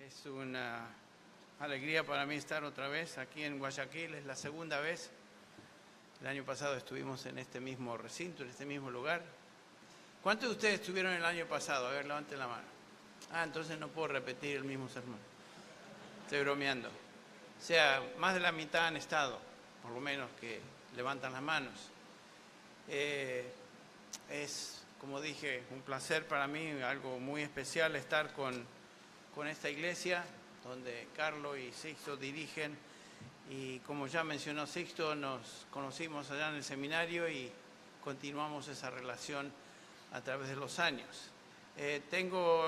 Es una alegría para mí estar otra vez aquí en Guayaquil, es la segunda vez. El año pasado estuvimos en este mismo recinto, en este mismo lugar. ¿Cuántos de ustedes estuvieron el año pasado? A ver, levanten la mano. Entonces no puedo repetir el mismo sermón. Estoy bromeando. O sea, más de la mitad han estado, por lo menos que levantan las manos. Es, como dije, un placer para mí, algo muy especial estar con esta iglesia, donde Carlos y Sixto dirigen. Y como ya mencionó Sixto, nos conocimos allá en el seminario y continuamos esa relación a través de los años. Tengo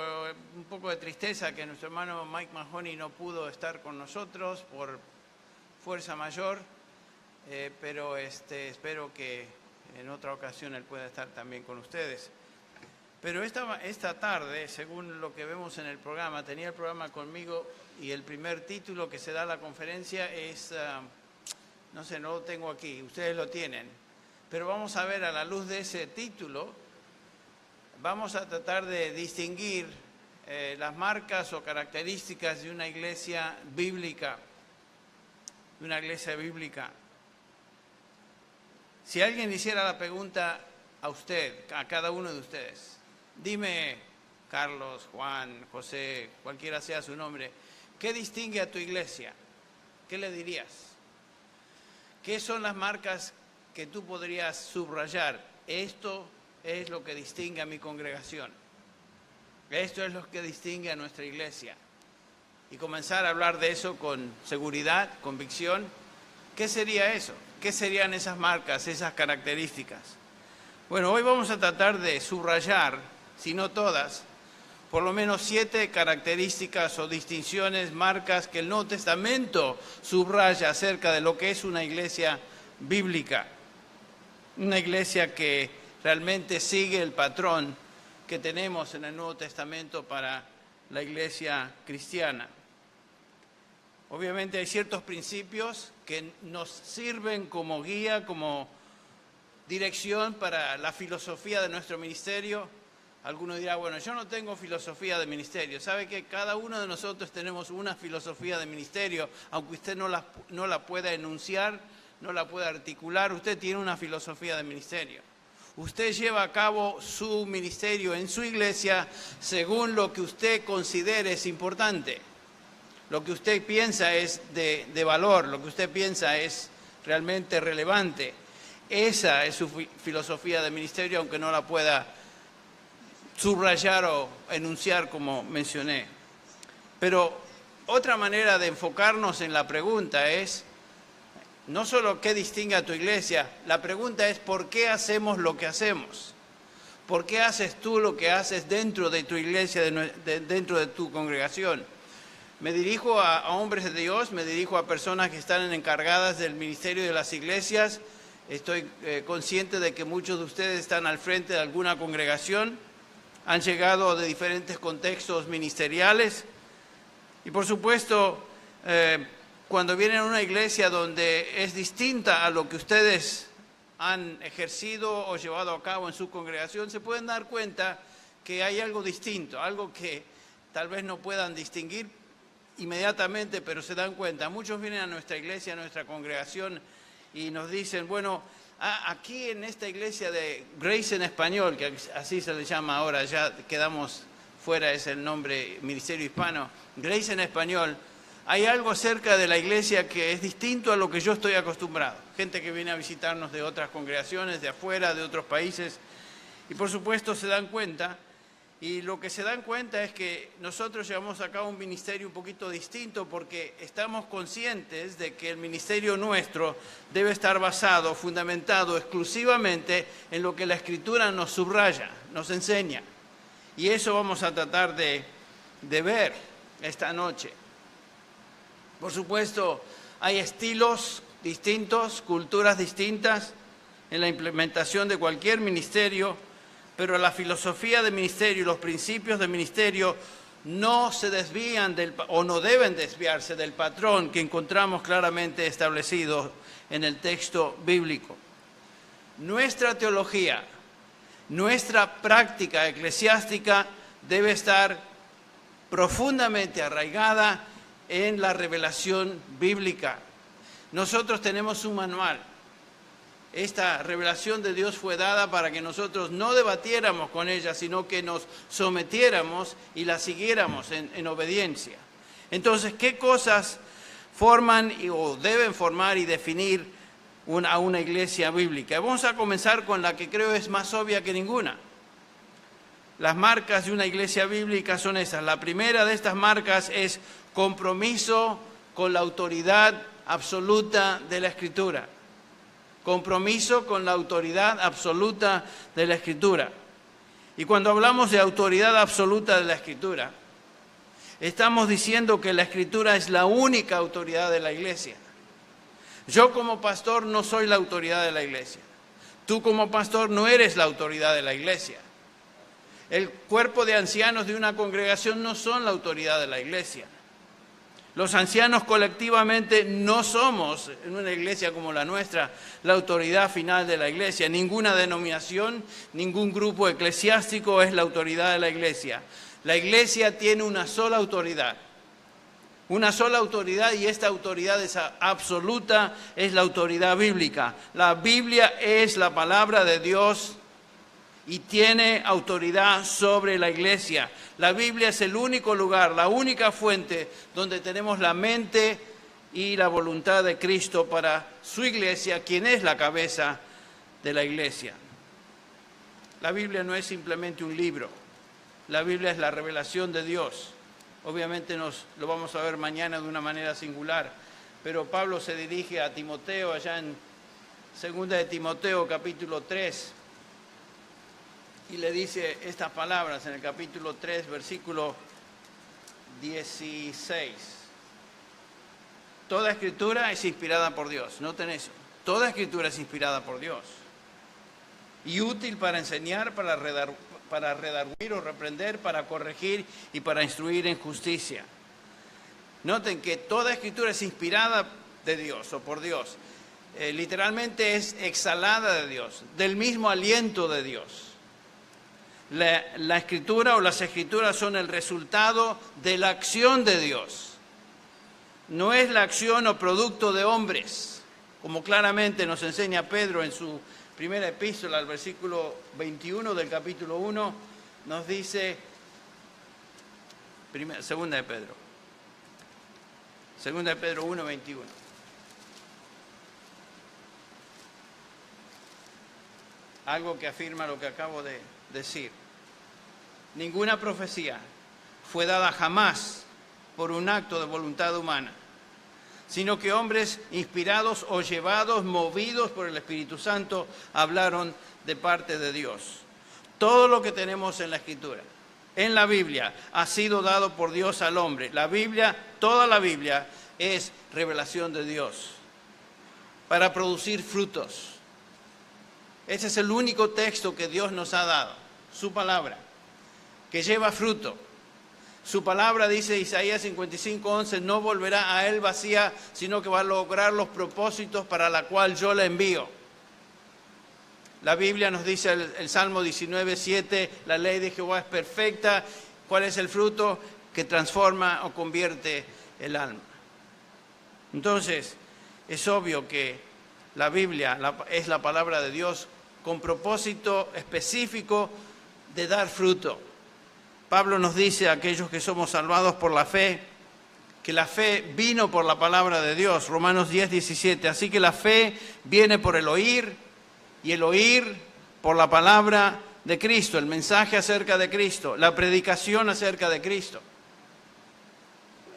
un poco de tristeza que nuestro hermano Mike Mahoney no pudo estar con nosotros por fuerza mayor, pero espero que en otra ocasión él pueda estar también con ustedes. Pero esta tarde, según lo que vemos en el programa, tenía el programa conmigo y el primer título que se da a la conferencia es, no sé, no lo tengo aquí, ustedes lo tienen, pero vamos a ver a la luz de ese título, vamos a tratar de distinguir las marcas o características de una iglesia bíblica, Si alguien hiciera la pregunta a usted, a cada uno de ustedes, dime, Carlos, Juan, José, cualquiera sea su nombre, ¿qué distingue a tu iglesia? ¿Qué le dirías? ¿Qué son las marcas que tú podrías subrayar? Esto es lo que distingue a mi congregación. Esto es lo que distingue a nuestra iglesia. Y comenzar a hablar de eso con seguridad, convicción. ¿Qué sería eso? ¿Qué serían esas marcas, esas características? Bueno, hoy vamos a tratar de subrayar, si no todas, por lo menos 7 características o distinciones, marcas que el Nuevo Testamento subraya acerca de lo que es una iglesia bíblica. Una iglesia que realmente sigue el patrón que tenemos en el Nuevo Testamento para la iglesia cristiana. Obviamente hay ciertos principios que nos sirven como guía, como dirección para la filosofía de nuestro ministerio. Alguno dirá, bueno, yo no tengo filosofía de ministerio. ¿Sabe que cada uno de nosotros tenemos una filosofía de ministerio? Aunque usted no la pueda enunciar, no la pueda articular, usted tiene una filosofía de ministerio. Usted lleva a cabo su ministerio en su iglesia según lo que usted considere es importante. Lo que usted piensa es de valor, lo que usted piensa es realmente relevante. Esa es su filosofía de ministerio, aunque no la pueda subrayar o enunciar como mencioné. Pero otra manera de enfocarnos en la pregunta es, no solo qué distingue a tu iglesia, la pregunta es ¿por qué hacemos lo que hacemos? ¿Por qué haces tú lo que haces dentro de tu iglesia, dentro de tu congregación? Me dirijo a hombres de Dios, me dirijo a personas que están encargadas del ministerio de las iglesias. Estoy consciente de que muchos de ustedes están al frente de alguna congregación, han llegado de diferentes contextos ministeriales y por supuesto cuando vienen a una iglesia donde es distinta a lo que ustedes han ejercido o llevado a cabo en su congregación, se pueden dar cuenta que hay algo distinto, algo que tal vez no puedan distinguir inmediatamente, pero se dan cuenta. Muchos vienen a nuestra iglesia, a nuestra congregación y nos dicen, bueno, aquí en esta iglesia de Grace en español, que así se le llama ahora, ya quedamos fuera, es el nombre Ministerio Hispano, Grace en español, hay algo acerca de la iglesia que es distinto a lo que yo estoy acostumbrado. Gente que viene a visitarnos de otras congregaciones, de afuera, de otros países, y por supuesto se dan cuenta, y lo que se dan cuenta es que nosotros llevamos a cabo un ministerio un poquito distinto porque estamos conscientes de que el ministerio nuestro debe estar basado, fundamentado exclusivamente en lo que la Escritura nos subraya, nos enseña. Y eso vamos a tratar de ver esta noche. Por supuesto, hay estilos distintos, culturas distintas en la implementación de cualquier ministerio, pero la filosofía de ministerio y los principios de ministerio no se desvían o no deben desviarse del patrón que encontramos claramente establecido en el texto bíblico. Nuestra teología, nuestra práctica eclesiástica debe estar profundamente arraigada en la revelación bíblica. Nosotros tenemos un manual. Esta revelación de Dios fue dada para que nosotros no debatiéramos con ella, sino que nos sometiéramos y la siguiéramos en obediencia. Entonces, ¿qué cosas forman o deben formar y definir a una iglesia bíblica? Vamos a comenzar con la que creo es más obvia que ninguna. Las marcas de una iglesia bíblica son esas. La primera de estas marcas es compromiso con la autoridad absoluta de la Escritura. Compromiso con la autoridad absoluta de la Escritura. Y cuando hablamos de autoridad absoluta de la Escritura, estamos diciendo que la Escritura es la única autoridad de la iglesia. Yo como pastor no soy la autoridad de la iglesia. Tú como pastor no eres la autoridad de la iglesia. El cuerpo de ancianos de una congregación no son la autoridad de la iglesia. Los ancianos colectivamente no somos, en una iglesia como la nuestra, la autoridad final de la iglesia. Ninguna denominación, ningún grupo eclesiástico es la autoridad de la iglesia. La iglesia tiene una sola autoridad. Una sola autoridad, y esta autoridad es absoluta, es la autoridad bíblica. La Biblia es la palabra de Dios y tiene autoridad sobre la iglesia. La Biblia es el único lugar, la única fuente donde tenemos la mente y la voluntad de Cristo para su iglesia, quien es la cabeza de la iglesia. La Biblia no es simplemente un libro. La Biblia es la revelación de Dios. Obviamente lo vamos a ver mañana de una manera singular, pero Pablo se dirige a Timoteo allá en 2 de Timoteo capítulo 3 y le dice estas palabras en el capítulo 3, versículo 16. Toda escritura es inspirada por Dios, noten eso. Toda escritura es inspirada por Dios y útil para enseñar, para redarguir o reprender, para corregir y para instruir en justicia. Noten que toda escritura es inspirada de Dios o por Dios. Literalmente es exhalada de Dios, del mismo aliento de Dios. La escritura o las escrituras son el resultado de la acción de Dios. No es la acción o producto de hombres, como claramente nos enseña Pedro en su primera epístola, el versículo 21 del capítulo 1, nos dice, segunda de Pedro 1, 21. Algo que afirma lo que acabo de decir. Ninguna profecía fue dada jamás por un acto de voluntad humana, sino que hombres inspirados o llevados, movidos por el Espíritu Santo, hablaron de parte de Dios. Todo lo que tenemos en la Escritura, en la Biblia, ha sido dado por Dios al hombre. La Biblia, toda la Biblia, es revelación de Dios para producir frutos. Ese es el único texto que Dios nos ha dado, su palabra, que lleva fruto. Su palabra, dice Isaías 55:11, no volverá a él vacía, sino que va a lograr los propósitos para la cual yo la envío. La Biblia nos dice el Salmo 19:7, la ley de Jehová es perfecta. ¿Cuál es el fruto? Que transforma o convierte el alma. Entonces, es obvio que la Biblia es la palabra de Dios con propósito específico de dar fruto. Pablo nos dice a aquellos que somos salvados por la fe, que la fe vino por la palabra de Dios, Romanos 10:17. Así que la fe viene por el oír, y el oír por la palabra de Cristo, el mensaje acerca de Cristo, la predicación acerca de Cristo.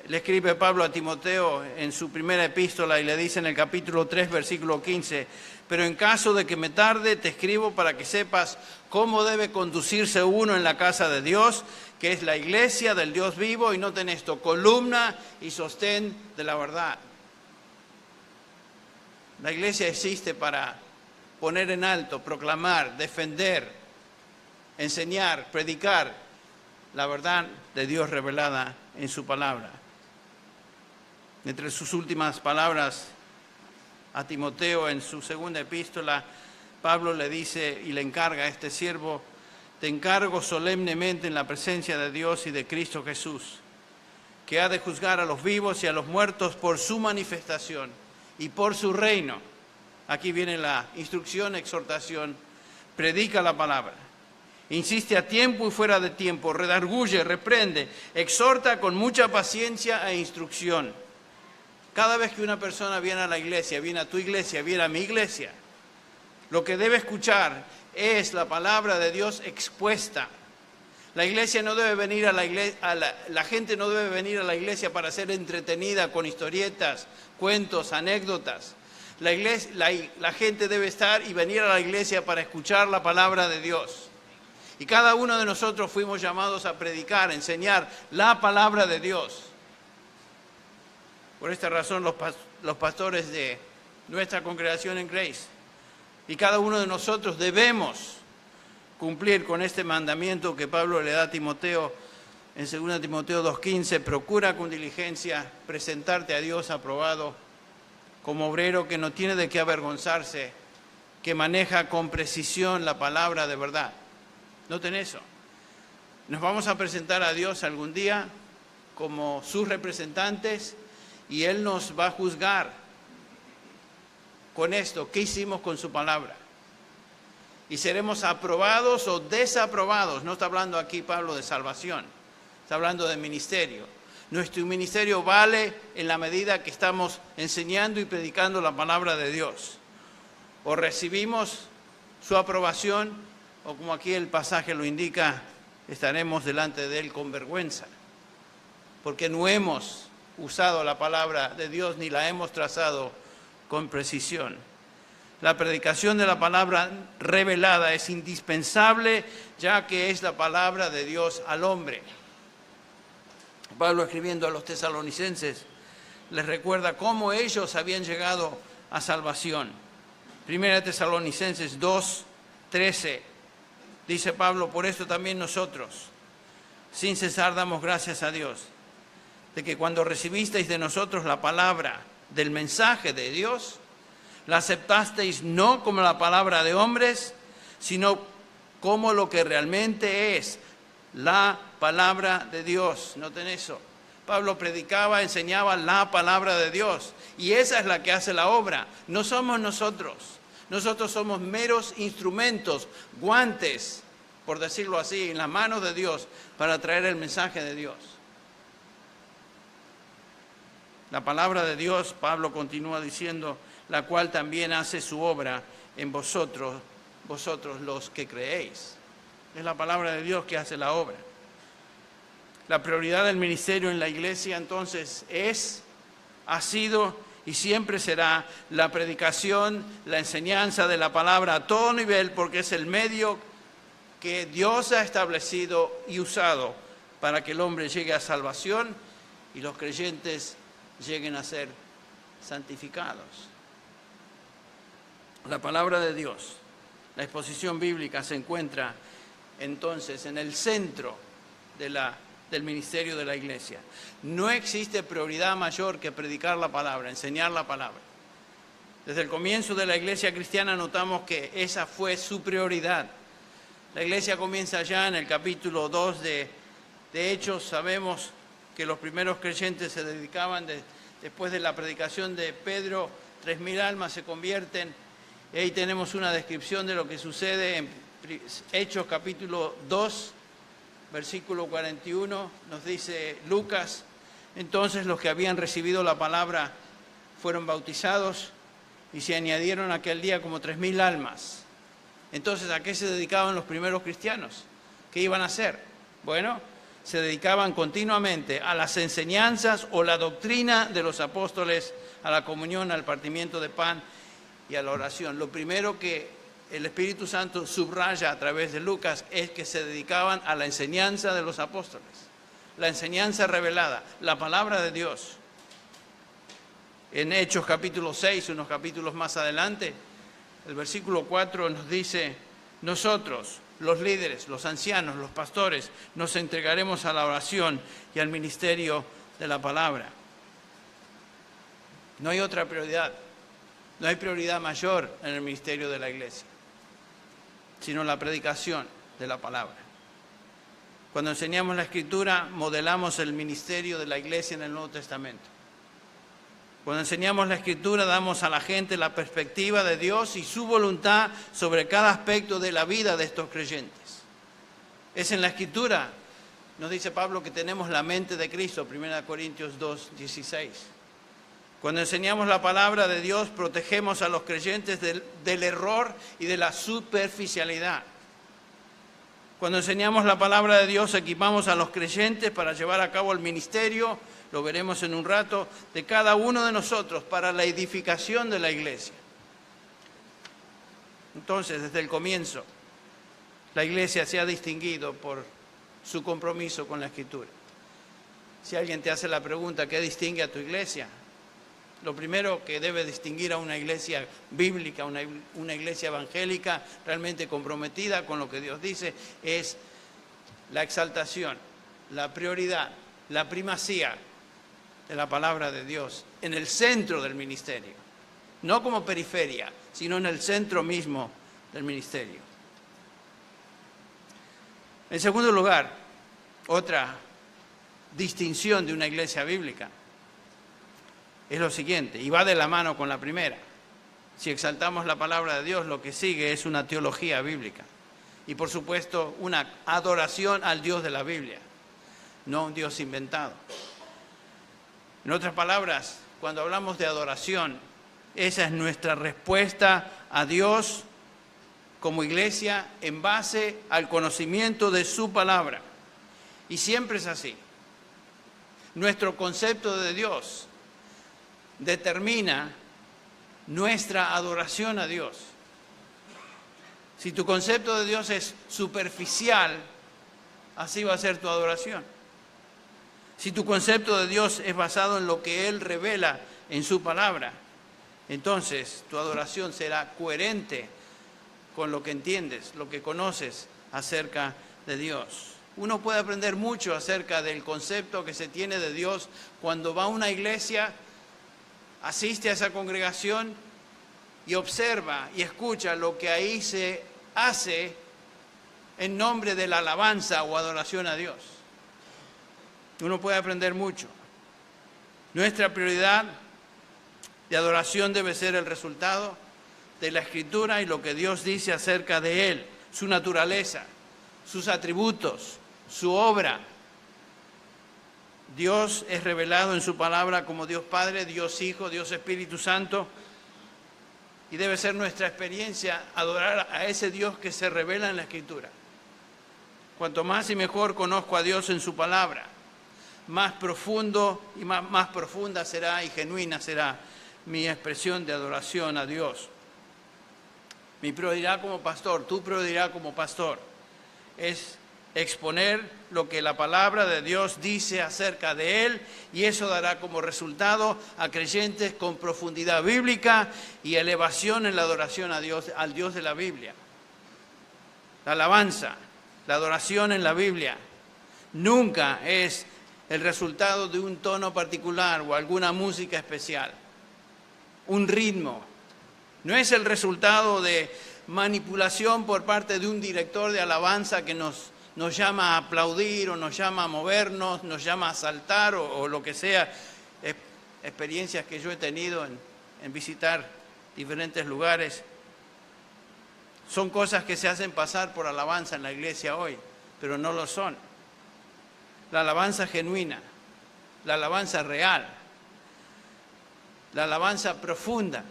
Le escribe Pablo a Timoteo en su primera epístola y le dice en el capítulo 3, versículo 15, pero en caso de que me tarde, te escribo para que sepas cómo debe conducirse uno en la casa de Dios, que es la iglesia del Dios vivo, y noten esto, columna y sostén de la verdad. La iglesia existe para poner en alto, proclamar, defender, enseñar, predicar la verdad de Dios revelada en su palabra. Entre sus últimas palabras a Timoteo en su segunda epístola, Pablo le dice y le encarga a este siervo te encargo solemnemente en la presencia de Dios y de Cristo Jesús, que ha de juzgar a los vivos y a los muertos por su manifestación y por su reino. Aquí viene la instrucción, exhortación, predica la palabra. Insiste a tiempo y fuera de tiempo, redarguye, reprende, exhorta con mucha paciencia e instrucción. Cada vez que una persona viene a la iglesia, viene a tu iglesia, viene a mi iglesia, lo que debe escuchar es la palabra de Dios expuesta. La iglesia no debe venir a la iglesia, la gente no debe venir a la iglesia para ser entretenida con historietas, cuentos, anécdotas. La gente debe estar y venir a la iglesia para escuchar la palabra de Dios. Y cada uno de nosotros fuimos llamados a predicar, a enseñar la palabra de Dios. Por esta razón los pastores de nuestra congregación en Grace y cada uno de nosotros debemos cumplir con este mandamiento que Pablo le da a Timoteo en 2 Timoteo 2:15, procura con diligencia presentarte a Dios aprobado como obrero que no tiene de qué avergonzarse, que maneja con precisión la palabra de verdad. Noten eso. Nos vamos a presentar a Dios algún día como sus representantes y Él nos va a juzgar con esto, ¿qué hicimos con su palabra? Y seremos aprobados o desaprobados. No está hablando aquí Pablo de salvación, está hablando de ministerio. Nuestro ministerio vale en la medida que estamos enseñando y predicando la palabra de Dios. O recibimos su aprobación, o como aquí el pasaje lo indica, estaremos delante de Él con vergüenza, porque no hemos usado la palabra de Dios ni la hemos trazado con precisión. La predicación de la palabra revelada es indispensable, ya que es la palabra de Dios al hombre. Pablo, escribiendo a los tesalonicenses, les recuerda cómo ellos habían llegado a salvación. 1 Tesalonicenses 2:13, dice Pablo, por esto también nosotros, sin cesar, damos gracias a Dios, de que cuando recibisteis de nosotros la palabra del mensaje de Dios, la aceptasteis no como la palabra de hombres, sino como lo que realmente es, la palabra de Dios. Noten eso. Pablo predicaba, enseñaba la palabra de Dios. Y esa es la que hace la obra. No somos nosotros. Nosotros somos meros instrumentos, guantes, por decirlo así, en las manos de Dios para traer el mensaje de Dios. La palabra de Dios, Pablo continúa diciendo, la cual también hace su obra en vosotros los que creéis. Es la palabra de Dios que hace la obra. La prioridad del ministerio en la iglesia entonces ha sido y siempre será la predicación, la enseñanza de la palabra a todo nivel, porque es el medio que Dios ha establecido y usado para que el hombre llegue a salvación y los creyentes lleguen a ser santificados. La palabra de Dios, la exposición bíblica se encuentra entonces en el centro del ministerio de la iglesia. No existe prioridad mayor que predicar la palabra, enseñar la palabra. Desde el comienzo de la iglesia cristiana notamos que esa fue su prioridad. La iglesia comienza ya en el capítulo 2 de Hechos. Sabemos que los primeros creyentes se dedicaban, después de la predicación de Pedro, 3.000 almas se convierten. Y ahí tenemos una descripción de lo que sucede en Hechos capítulo 2, versículo 41, nos dice Lucas, entonces los que habían recibido la palabra fueron bautizados y se añadieron aquel día como 3.000 almas. Entonces, ¿a qué se dedicaban los primeros cristianos? ¿Qué iban a hacer? Bueno, se dedicaban continuamente a las enseñanzas o la doctrina de los apóstoles, a la comunión, al partimiento de pan y a la oración. Lo primero que el Espíritu Santo subraya a través de Lucas es que se dedicaban a la enseñanza de los apóstoles, la enseñanza revelada, la palabra de Dios. En Hechos capítulo 6, unos capítulos más adelante, el versículo 4 nos dice, nosotros, los líderes, los ancianos, los pastores, nos entregaremos a la oración y al ministerio de la palabra. No hay otra prioridad, no hay prioridad mayor en el ministerio de la iglesia, sino la predicación, de la palabra. Cuando enseñamos la Escritura, modelamos el ministerio de la iglesia en el Nuevo Testamento. Cuando enseñamos la Escritura, damos a la gente la perspectiva de Dios y su voluntad sobre cada aspecto de la vida de estos creyentes. Es en la Escritura, nos dice Pablo, que tenemos la mente de Cristo, 1 Corintios 2:16. Cuando enseñamos la palabra de Dios, protegemos a los creyentes del error y de la superficialidad. Cuando enseñamos la palabra de Dios, equipamos a los creyentes para llevar a cabo el ministerio, lo veremos en un rato, de cada uno de nosotros para la edificación de la iglesia. Entonces, desde el comienzo, la iglesia se ha distinguido por su compromiso con la Escritura. Si alguien te hace la pregunta, ¿qué distingue a tu iglesia? Lo primero que debe distinguir a una iglesia bíblica, una iglesia evangélica realmente comprometida con lo que Dios dice, es la exaltación, la prioridad, la primacía de la palabra de Dios en el centro del ministerio. No como periferia, sino en el centro mismo del ministerio. En segundo lugar, otra distinción de una iglesia bíblica es lo siguiente, y va de la mano con la primera. Si exaltamos la palabra de Dios, lo que sigue es una teología bíblica. Y por supuesto, una adoración al Dios de la Biblia, no un Dios inventado. En otras palabras, cuando hablamos de adoración, esa es nuestra respuesta a Dios como iglesia en base al conocimiento de su palabra. Y siempre es así. Nuestro concepto de Dios determina nuestra adoración a Dios. Si tu concepto de Dios es superficial, así va a ser tu adoración. Si tu concepto de Dios es basado en lo que Él revela en su palabra, entonces tu adoración será coherente con lo que entiendes, lo que conoces acerca de Dios. Uno puede aprender mucho acerca del concepto que se tiene de Dios cuando va a una iglesia, asiste a esa congregación y observa y escucha lo que ahí se hace en nombre de la alabanza o adoración a Dios. Uno puede aprender mucho. Nuestra prioridad de adoración debe ser el resultado de la Escritura y lo que Dios dice acerca de Él, su naturaleza, sus atributos, su obra. Dios es revelado en su palabra como Dios Padre, Dios Hijo, Dios Espíritu Santo, y debe ser nuestra experiencia adorar a ese Dios que se revela en la Escritura. Cuanto más y mejor conozco a Dios en su palabra, más profundo y más profunda será y genuina será mi expresión de adoración a Dios. Mi prioridad como pastor, tu prioridad como pastor, es exponer lo que la palabra de Dios dice acerca de Él, y eso dará como resultado a creyentes con profundidad bíblica y elevación en la adoración a Dios, al Dios de la Biblia. La alabanza, la adoración en la Biblia, nunca es el resultado de un tono particular o alguna música especial, un ritmo. No es el resultado de manipulación por parte de un director de alabanza que nos llama a aplaudir o nos llama a movernos, nos llama a saltar o lo que sea. Experiencias que yo he tenido en visitar diferentes lugares. Son cosas que se hacen pasar por alabanza en la iglesia hoy, pero no lo son. La alabanza genuina, la alabanza real, la alabanza profunda,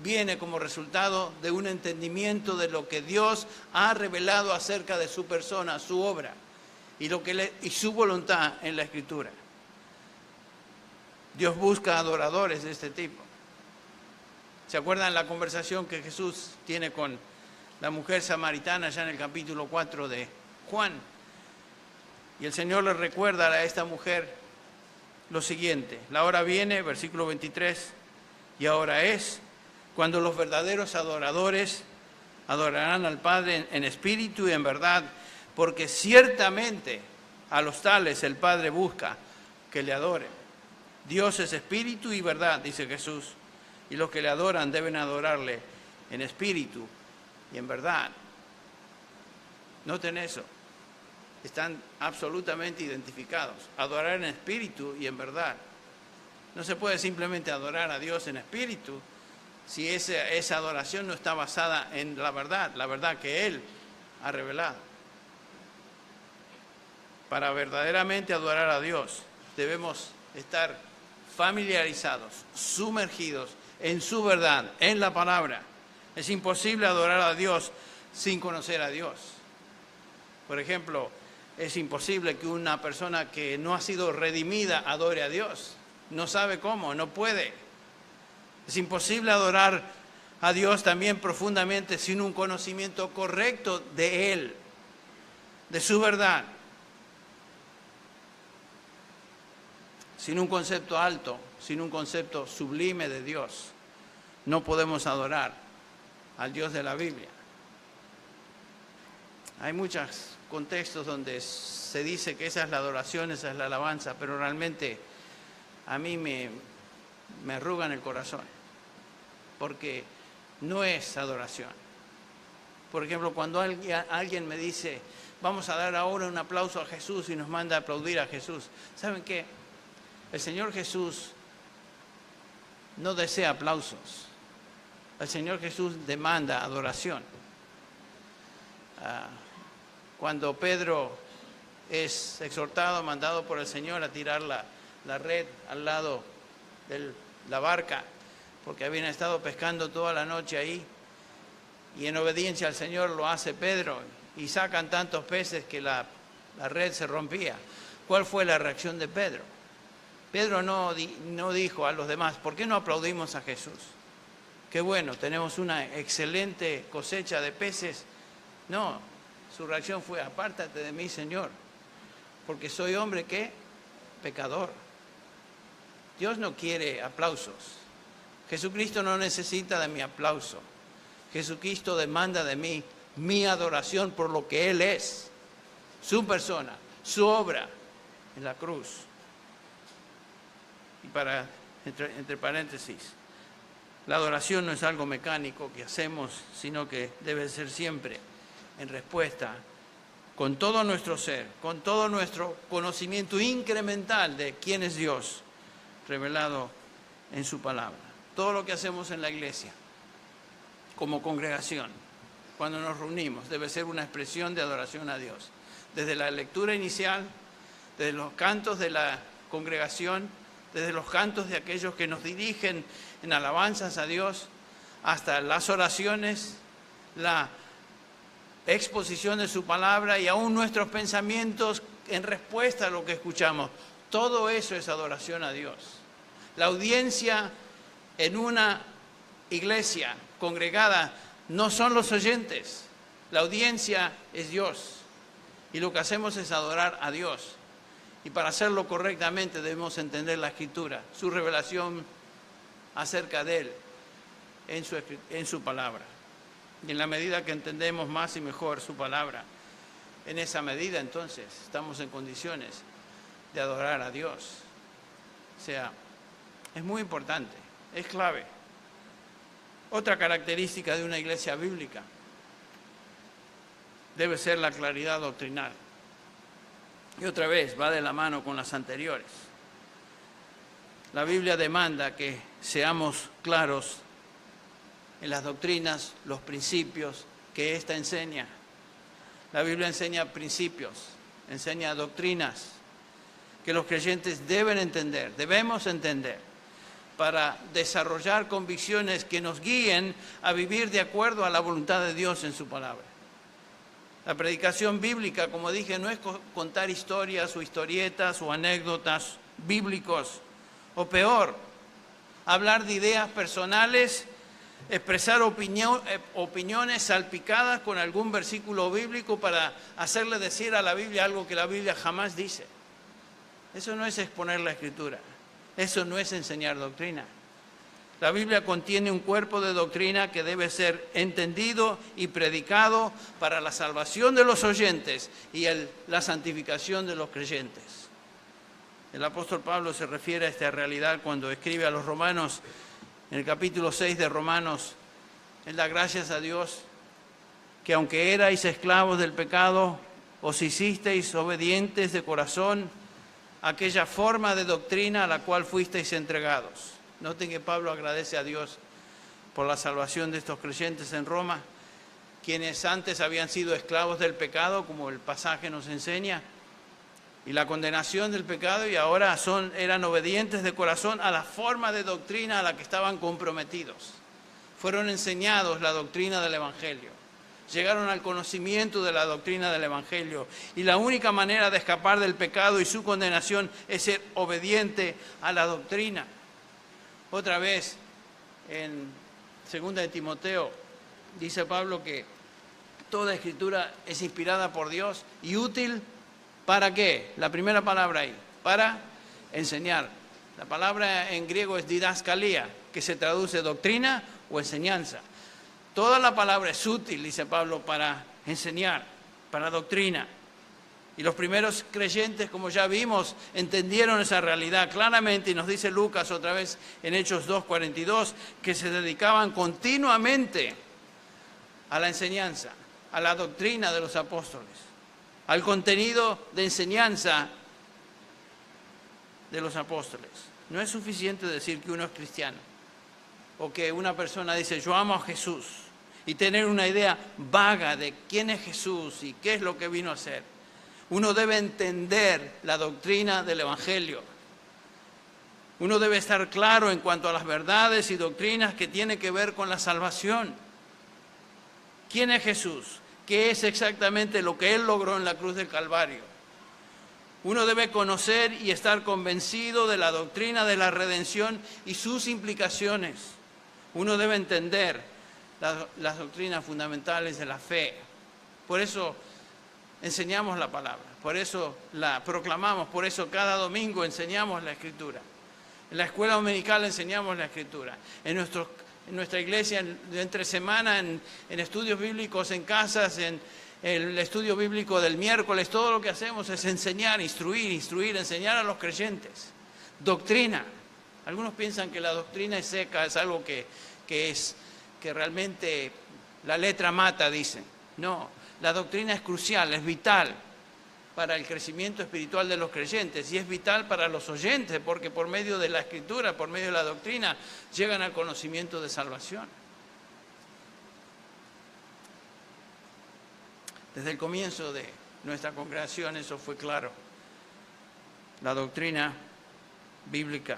viene como resultado de un entendimiento de lo que Dios ha revelado acerca de su persona, su obra y su voluntad en la Escritura. Dios busca adoradores de este tipo. ¿Se acuerdan la conversación que Jesús tiene con la mujer samaritana ya en el capítulo 4 de Juan? Y el Señor le recuerda a esta mujer lo siguiente: la hora viene, versículo 23, y ahora es cuando los verdaderos adoradores adorarán al Padre en espíritu y en verdad, porque ciertamente a los tales el Padre busca que le adoren. Dios es espíritu y verdad, dice Jesús, y los que le adoran deben adorarle en espíritu y en verdad. Noten eso. Están absolutamente identificados. Adorar en espíritu y en verdad. No se puede simplemente adorar a Dios en espíritu si esa adoración no está basada en la verdad que Él ha revelado. Para verdaderamente adorar a Dios, debemos estar familiarizados, sumergidos en su verdad, en la palabra. Es imposible adorar a Dios sin conocer a Dios. Por ejemplo, es imposible que una persona que no ha sido redimida adore a Dios. No sabe cómo, no puede. Es imposible adorar a Dios también profundamente sin un conocimiento correcto de Él, de su verdad. Sin un concepto alto, sin un concepto sublime de Dios, no podemos adorar al Dios de la Biblia. Hay muchos contextos donde se dice que esa es la adoración, esa es la alabanza, pero realmente a mí me arrugan el corazón, porque no es adoración. Por ejemplo, cuando alguien me dice, vamos a dar ahora un aplauso a Jesús y nos manda a aplaudir a Jesús, ¿saben qué? El Señor Jesús no desea aplausos. El Señor Jesús demanda adoración. Cuando Pedro es exhortado, mandado por el Señor a tirar la red al lado de la barca, porque habían estado pescando toda la noche ahí, y en obediencia al Señor lo hace Pedro, y sacan tantos peces que la red se rompía. ¿Cuál fue la reacción de Pedro? Pedro no dijo a los demás, ¿por qué no aplaudimos a Jesús? Qué bueno, tenemos una excelente cosecha de peces. No, su reacción fue, apártate de mí, Señor, porque soy hombre, ¿qué? Pecador. Dios no quiere aplausos. Jesucristo no necesita de mi aplauso. Jesucristo demanda de mí mi adoración por lo que Él es, su persona, su obra en la cruz. Y entre paréntesis, la adoración no es algo mecánico que hacemos, sino que debe ser siempre en respuesta con todo nuestro ser, con todo nuestro conocimiento incremental de quién es Dios, revelado en su palabra. Todo lo que hacemos en la iglesia, como congregación, cuando nos reunimos, debe ser una expresión de adoración a Dios. Desde la lectura inicial, desde los cantos de la congregación, desde los cantos de aquellos que nos dirigen en alabanzas a Dios, hasta las oraciones, la exposición de su palabra y aún nuestros pensamientos en respuesta a lo que escuchamos. Todo eso es adoración a Dios. La audiencia en una iglesia congregada no son los oyentes, la audiencia es Dios. Y lo que hacemos es adorar a Dios. Y para hacerlo correctamente debemos entender la Escritura, su revelación acerca de Él en su palabra. Y en la medida que entendemos más y mejor su palabra, en esa medida entonces estamos en condiciones de adorar a Dios. O sea, es muy importante, es clave. Otra característica de una iglesia bíblica debe ser la claridad doctrinal. Y otra vez va de la mano con las anteriores. La Biblia demanda que seamos claros en las doctrinas, los principios que ésta enseña. La Biblia enseña principios, enseña doctrinas que los creyentes deben entender, debemos entender, para desarrollar convicciones que nos guíen a vivir de acuerdo a la voluntad de Dios en su palabra. La predicación bíblica, como dije, no es contar historias o historietas o anécdotas bíblicos, o peor, hablar de ideas personales, expresar opiniones salpicadas con algún versículo bíblico para hacerle decir a la Biblia algo que la Biblia jamás dice. Eso no es exponer la Escritura, eso no es enseñar doctrina. La Biblia contiene un cuerpo de doctrina que debe ser entendido y predicado para la salvación de los oyentes y la santificación de los creyentes. El apóstol Pablo se refiere a esta realidad cuando escribe a los romanos, en el capítulo 6 de Romanos. Él da gracias a Dios que aunque erais esclavos del pecado, os hicisteis obedientes de corazón a aquella forma de doctrina a la cual fuisteis entregados. Noten que Pablo agradece a Dios por la salvación de estos creyentes en Roma, quienes antes habían sido esclavos del pecado, como el pasaje nos enseña, y la condenación del pecado, y ahora eran obedientes de corazón a la forma de doctrina a la que estaban comprometidos. Fueron enseñados la doctrina del Evangelio, llegaron al conocimiento de la doctrina del Evangelio, y la única manera de escapar del pecado y su condenación es ser obediente a la doctrina. Otra vez, en 2 de Timoteo, dice Pablo que toda escritura es inspirada por Dios y útil, ¿para qué? La primera palabra ahí, para enseñar. La palabra en griego es didascalía, que se traduce doctrina o enseñanza. Toda la palabra es útil, dice Pablo, para enseñar, para doctrina. Y los primeros creyentes, como ya vimos, entendieron esa realidad claramente, y nos dice Lucas otra vez en Hechos 2:42, que se dedicaban continuamente a la enseñanza, a la doctrina de los apóstoles, al contenido de enseñanza de los apóstoles. No es suficiente decir que uno es cristiano, o que una persona dice, yo amo a Jesús, y tener una idea vaga de quién es Jesús y qué es lo que vino a hacer. Uno debe entender la doctrina del Evangelio. Uno debe estar claro en cuanto a las verdades y doctrinas que tienen que ver con la salvación. ¿Quién es Jesús? ¿Qué es exactamente lo que Él logró en la cruz del Calvario? Uno debe conocer y estar convencido de la doctrina de la redención y sus implicaciones. Uno debe entender las doctrinas fundamentales de la fe. Por eso enseñamos la palabra, por eso la proclamamos, por eso cada domingo enseñamos la Escritura. En la escuela dominical enseñamos la Escritura. En nuestra iglesia, entre semana, en estudios bíblicos en casas, en el estudio bíblico del miércoles, todo lo que hacemos es enseñar, instruir, enseñar a los creyentes. Doctrina. Algunos piensan que la doctrina es seca, es algo que realmente la letra mata, dicen. No, la doctrina es crucial, es vital para el crecimiento espiritual de los creyentes y es vital para los oyentes, porque por medio de la Escritura, por medio de la doctrina, llegan al conocimiento de salvación. Desde el comienzo de nuestra congregación eso fue claro. La doctrina bíblica.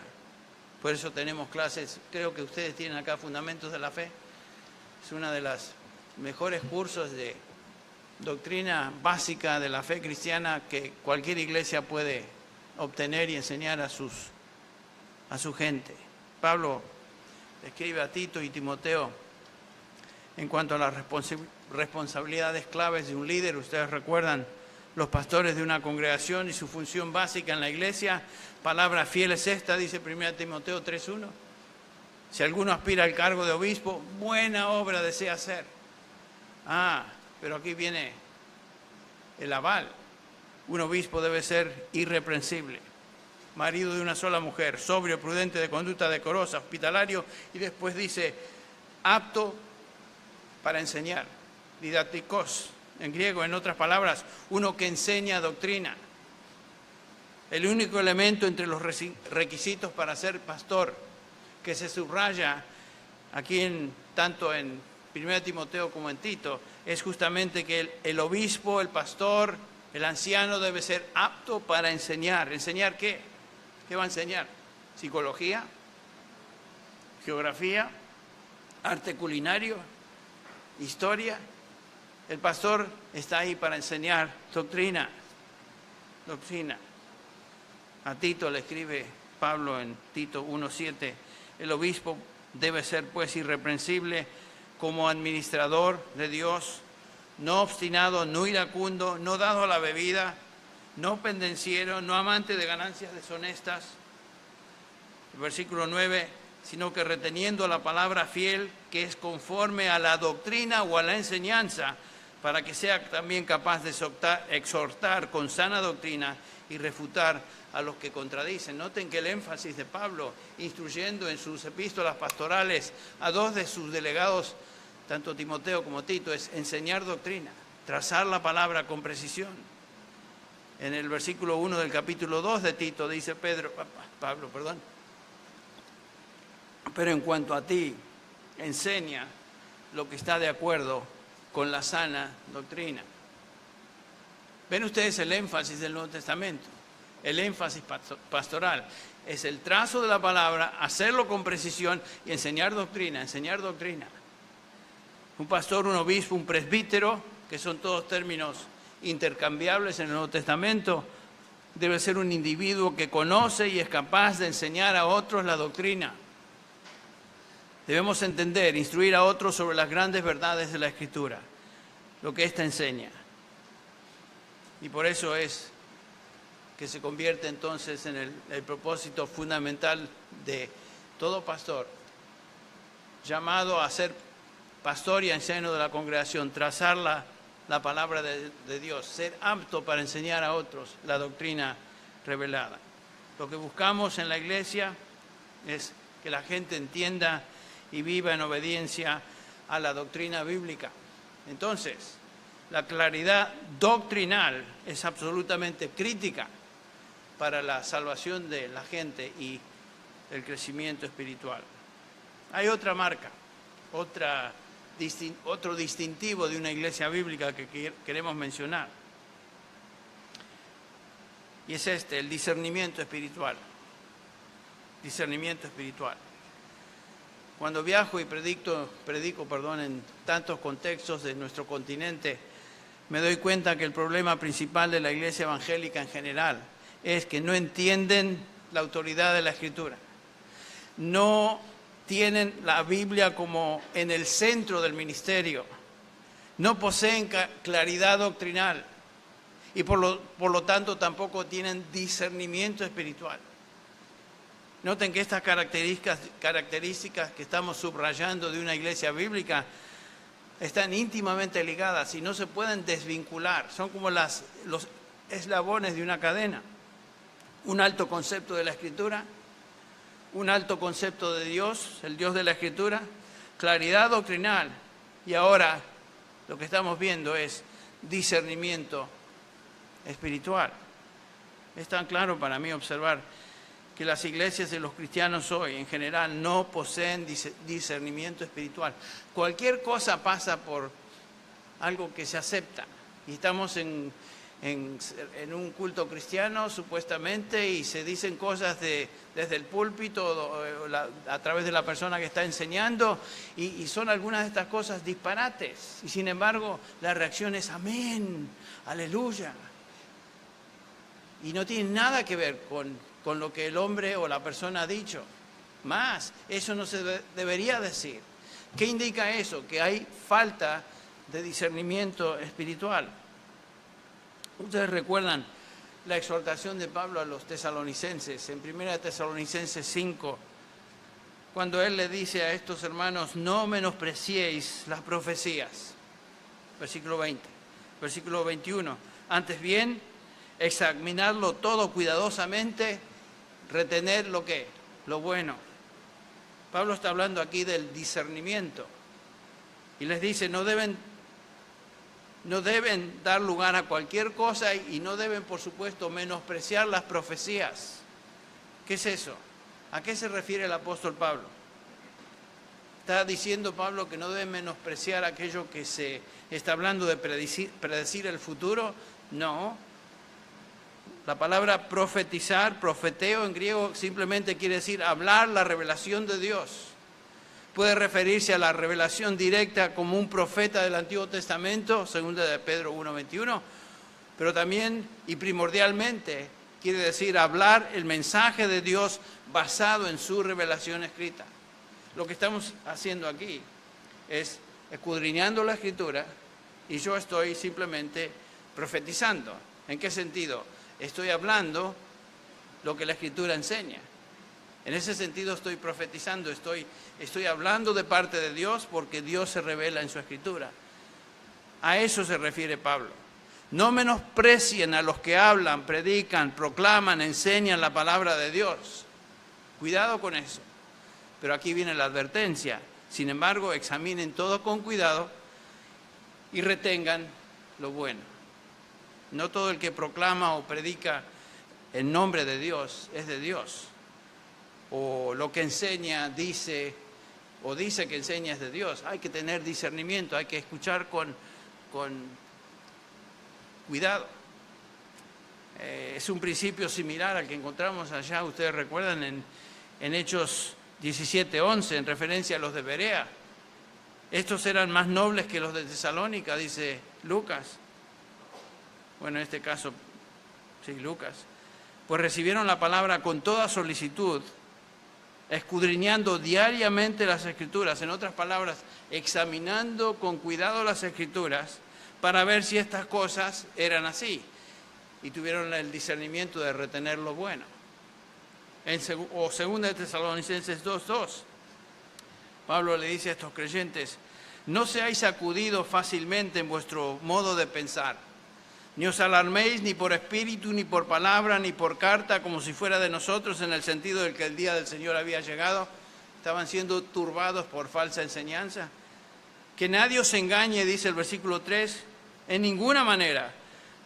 Por eso tenemos clases, creo que ustedes tienen acá Fundamentos de la Fe. Es una de las mejores cursos de doctrina básica de la fe cristiana que cualquier iglesia puede obtener y enseñar a su gente. Pablo escribe a Tito y Timoteo en cuanto a las responsabilidades claves de un líder. Ustedes recuerdan los pastores de una congregación y su función básica en la iglesia. Palabra fiel es esta, dice 1 Timoteo 3:1. Si alguno aspira al cargo de obispo, buena obra desea hacer. Pero aquí viene el aval. Un obispo debe ser irreprensible, marido de una sola mujer, sobrio, prudente, de conducta decorosa, hospitalario, y después dice, apto para enseñar, didácticos, en griego, en otras palabras, uno que enseña doctrina. El único elemento entre los requisitos para ser pastor que se subraya aquí tanto en 1 Timoteo como en Tito, es justamente que el obispo, el pastor, el anciano debe ser apto para enseñar. ¿Enseñar qué? ¿Qué va a enseñar? ¿Psicología? ¿Geografía? ¿Arte culinario? ¿Historia? El pastor está ahí para enseñar doctrina. A Tito le escribe Pablo en Tito 1:7, el obispo debe ser pues irreprensible como administrador de Dios, no obstinado, no iracundo, no dado a la bebida, no pendenciero, no amante de ganancias deshonestas. El versículo 9, sino que reteniendo la palabra fiel, que es conforme a la doctrina o a la enseñanza, para que sea también capaz de exhortar con sana doctrina y refutar a los que contradicen. Noten que el énfasis de Pablo, instruyendo en sus epístolas pastorales a dos de sus delegados tanto Timoteo como Tito, es enseñar doctrina, trazar la palabra con precisión. En el versículo 1 del capítulo 2 de Tito dice Pablo, pero en cuanto a ti, enseña lo que está de acuerdo con la sana doctrina. ¿Ven ustedes el énfasis del Nuevo Testamento? El énfasis pastoral es el trazo de la palabra, hacerlo con precisión y enseñar doctrina, enseñar doctrina. Un pastor, un obispo, un presbítero, que son todos términos intercambiables en el Nuevo Testamento, debe ser un individuo que conoce y es capaz de enseñar a otros la doctrina. Debemos entender, instruir a otros sobre las grandes verdades de la Escritura, lo que ésta enseña. Y por eso es que se convierte entonces en el propósito fundamental de todo pastor, llamado a ser pastor y anciano de la congregación, trazar la palabra de Dios, ser apto para enseñar a otros la doctrina revelada. Lo que buscamos en la iglesia es que la gente entienda y viva en obediencia a la doctrina bíblica. Entonces, la claridad doctrinal es absolutamente crítica para la salvación de la gente y el crecimiento espiritual. Hay otra marca, otro distintivo de una iglesia bíblica que queremos mencionar. Y es el discernimiento espiritual. Discernimiento espiritual. Cuando viajo y predico en tantos contextos de nuestro continente, me doy cuenta que el problema principal de la iglesia evangélica en general es que no entienden la autoridad de la Escritura. No tienen la Biblia como en el centro del ministerio. No poseen claridad doctrinal y por lo tanto tampoco tienen discernimiento espiritual. Noten que estas características que estamos subrayando de una iglesia bíblica están íntimamente ligadas y no se pueden desvincular. Son como los eslabones de una cadena. Un alto concepto de la Escritura, un alto concepto de Dios, el Dios de la Escritura, claridad doctrinal. Y ahora lo que estamos viendo es discernimiento espiritual. Es tan claro para mí observar que las iglesias de los cristianos hoy en general no poseen discernimiento espiritual. Cualquier cosa pasa por algo que se acepta. Y estamos en un culto cristiano supuestamente y se dicen cosas desde el púlpito a través de la persona que está enseñando y son algunas de estas cosas disparates. Y sin embargo la reacción es amén, aleluya. Y no tiene nada que ver con lo que el hombre o la persona ha dicho. Más, eso no se debería decir. ¿Qué indica eso? Que hay falta de discernimiento espiritual. Ustedes recuerdan la exhortación de Pablo a los tesalonicenses, en 1 Tesalonicenses 5, cuando él le dice a estos hermanos, no menospreciéis las profecías. Versículo 20. Versículo 21. Antes bien, examinarlo todo cuidadosamente, retener lo bueno. Pablo está hablando aquí del discernimiento y les dice no deben dar lugar a cualquier cosa y no deben, por supuesto, menospreciar las profecías. ¿Qué es eso? ¿A qué se refiere el apóstol Pablo? ¿Está diciendo Pablo que no deben menospreciar aquello que se está hablando de predecir el futuro? No. La palabra profetizar, profeteo en griego, simplemente quiere decir hablar la revelación de Dios. Puede referirse a la revelación directa como un profeta del Antiguo Testamento, segunda de Pedro 1:21, pero también y primordialmente quiere decir hablar el mensaje de Dios basado en su revelación escrita. Lo que estamos haciendo aquí es escudriñando la Escritura y yo estoy simplemente profetizando. ¿En qué sentido? Estoy hablando lo que la Escritura enseña. En ese sentido estoy profetizando, estoy hablando de parte de Dios porque Dios se revela en su Escritura. A eso se refiere Pablo. No menosprecien a los que hablan, predican, proclaman, enseñan la palabra de Dios. Cuidado con eso. Pero aquí viene la advertencia. Sin embargo, examinen todo con cuidado y retengan lo bueno. No todo el que proclama o predica en nombre de Dios es de Dios. O lo que enseña, dice que enseña es de Dios. Hay que tener discernimiento, hay que escuchar con cuidado. Es un principio similar al que encontramos allá, ustedes recuerdan, en Hechos 17:11, en referencia a los de Berea. Estos eran más nobles que los de Tesalónica, dice Lucas. Bueno, en este caso, sí, Lucas. Pues recibieron la palabra con toda solicitud, escudriñando diariamente las Escrituras, en otras palabras, examinando con cuidado las Escrituras para ver si estas cosas eran así. Y tuvieron el discernimiento de retener lo bueno. O 2 de Tesalonicenses 2:2, Pablo le dice a estos creyentes: no seáis sacudidos fácilmente en vuestro modo de pensar, ni os alarméis ni por espíritu, ni por palabra, ni por carta, como si fuera de nosotros, en el sentido de que el día del Señor había llegado. Estaban siendo turbados por falsa enseñanza. Que nadie os engañe, dice el versículo 3, en ninguna manera,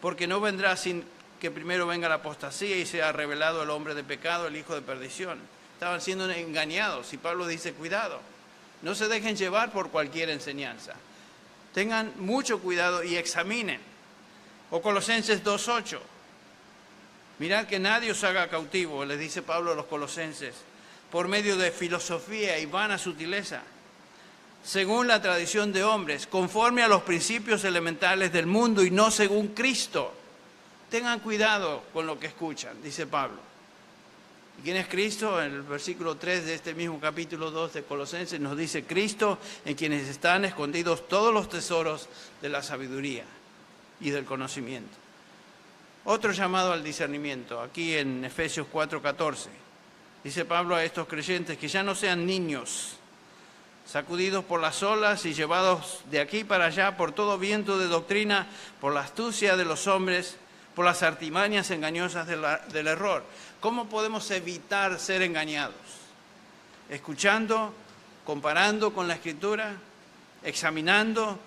porque no vendrá sin que primero venga la apostasía y sea revelado el hombre de pecado, el hijo de perdición. Estaban siendo engañados y Pablo dice: cuidado, no se dejen llevar por cualquier enseñanza. Tengan mucho cuidado y examinen. O Colosenses 2:8, mirad que nadie os haga cautivo, les dice Pablo a los colosenses, por medio de filosofía y vana sutileza, según la tradición de hombres, conforme a los principios elementales del mundo y no según Cristo. Tengan cuidado con lo que escuchan, dice Pablo. ¿Y quién es Cristo? En el versículo 3 de este mismo capítulo 2 de Colosenses nos dice: Cristo, en quienes están escondidos todos los tesoros de la sabiduría y del conocimiento. Otro llamado al discernimiento, aquí en Efesios 4:14. Dice Pablo a estos creyentes que ya no sean niños, sacudidos por las olas y llevados de aquí para allá por todo viento de doctrina, por la astucia de los hombres, por las artimañas engañosas del error. ¿Cómo podemos evitar ser engañados? Escuchando, comparando con la Escritura, examinando,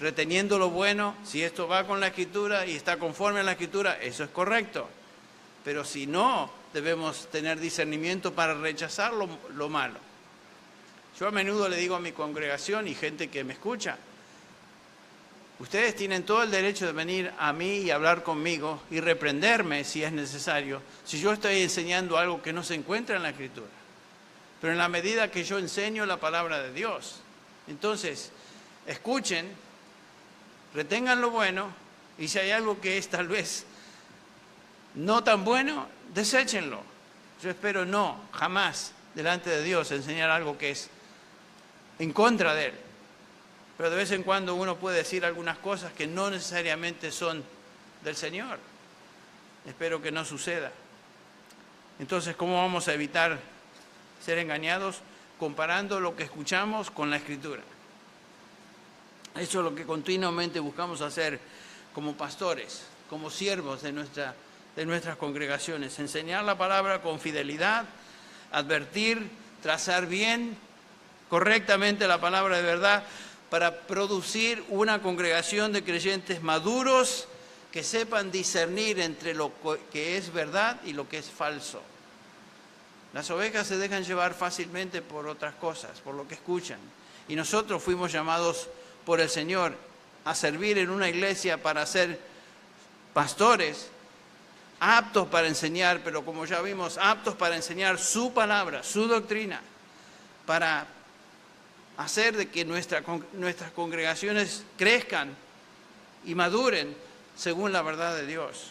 reteniendo lo bueno. Si esto va con la Escritura y está conforme a la Escritura, eso es correcto. Pero si no, debemos tener discernimiento para rechazar lo malo. Yo a menudo le digo a mi congregación y gente que me escucha: ustedes tienen todo el derecho de venir a mí y hablar conmigo y reprenderme si es necesario, si yo estoy enseñando algo que no se encuentra en la Escritura. Pero en la medida que yo enseño la palabra de Dios, entonces escuchen, retengan lo bueno, y si hay algo que es tal vez no tan bueno, deséchenlo. Yo espero no, jamás, delante de Dios, enseñar algo que es en contra de Él. Pero de vez en cuando uno puede decir algunas cosas que no necesariamente son del Señor. Espero que no suceda. Entonces, ¿cómo vamos a evitar ser engañados? Comparando lo que escuchamos con la Escritura. Eso es lo que continuamente buscamos hacer como pastores, como siervos de nuestras congregaciones. Enseñar la palabra con fidelidad, advertir, trazar bien, correctamente la palabra de verdad, para producir una congregación de creyentes maduros que sepan discernir entre lo que es verdad y lo que es falso. Las ovejas se dejan llevar fácilmente por otras cosas, por lo que escuchan. Y nosotros fuimos llamados por el Señor a servir en una iglesia para ser pastores, aptos para enseñar, pero como ya vimos, aptos para enseñar su palabra, su doctrina, para hacer de que nuestras congregaciones crezcan y maduren según la verdad de Dios.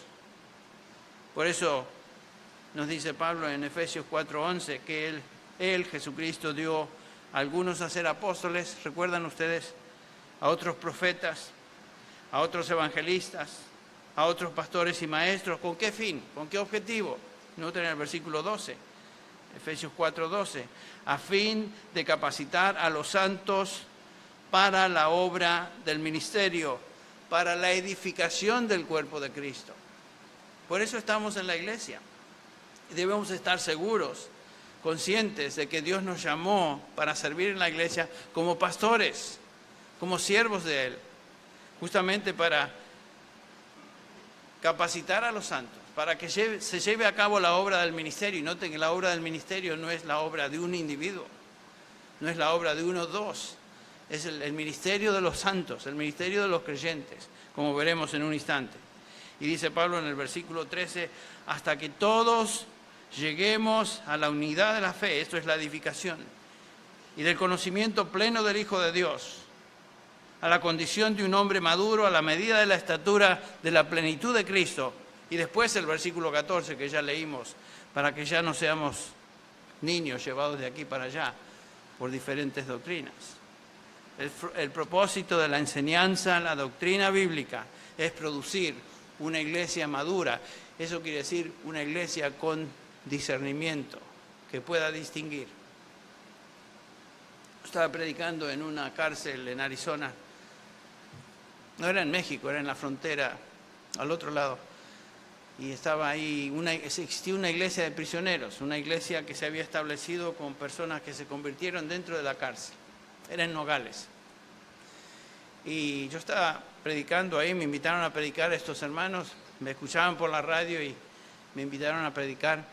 Por eso nos dice Pablo en Efesios 4:11 que Él, Jesucristo, dio a algunos a ser apóstoles, ¿recuerdan ustedes? A otros profetas, a otros evangelistas, a otros pastores y maestros. ¿Con qué fin? ¿Con qué objetivo? Noten en el versículo 12, Efesios 4:12, a fin de capacitar a los santos para la obra del ministerio, para la edificación del cuerpo de Cristo. Por eso estamos en la iglesia. Debemos estar seguros conscientes de que Dios nos llamó para servir en la iglesia como pastores, como siervos de Él, justamente para capacitar a los santos, para que se lleve a cabo la obra del ministerio. Y noten que la obra del ministerio no es la obra de un individuo, no es la obra de uno o dos, es el ministerio de los santos, el ministerio de los creyentes, como veremos en un instante. Y dice Pablo en el versículo 13, hasta que todos lleguemos a la unidad de la fe, esto es la edificación, y del conocimiento pleno del Hijo de Dios, a la condición de un hombre maduro, a la medida de la estatura de la plenitud de Cristo. Y después el versículo 14 que ya leímos, para que ya no seamos niños llevados de aquí para allá por diferentes doctrinas. El propósito de la enseñanza, la doctrina bíblica, es producir una iglesia madura. Eso quiere decir una iglesia con discernimiento, que pueda distinguir. Estaba predicando en una cárcel en Arizona. No era en México, era en la frontera, al otro lado. Y estaba ahí, existía una iglesia de prisioneros, una iglesia que se había establecido con personas que se convirtieron dentro de la cárcel. Era en Nogales. Y yo estaba predicando ahí, me invitaron a predicar estos hermanos, me escuchaban por la radio y me invitaron a predicar.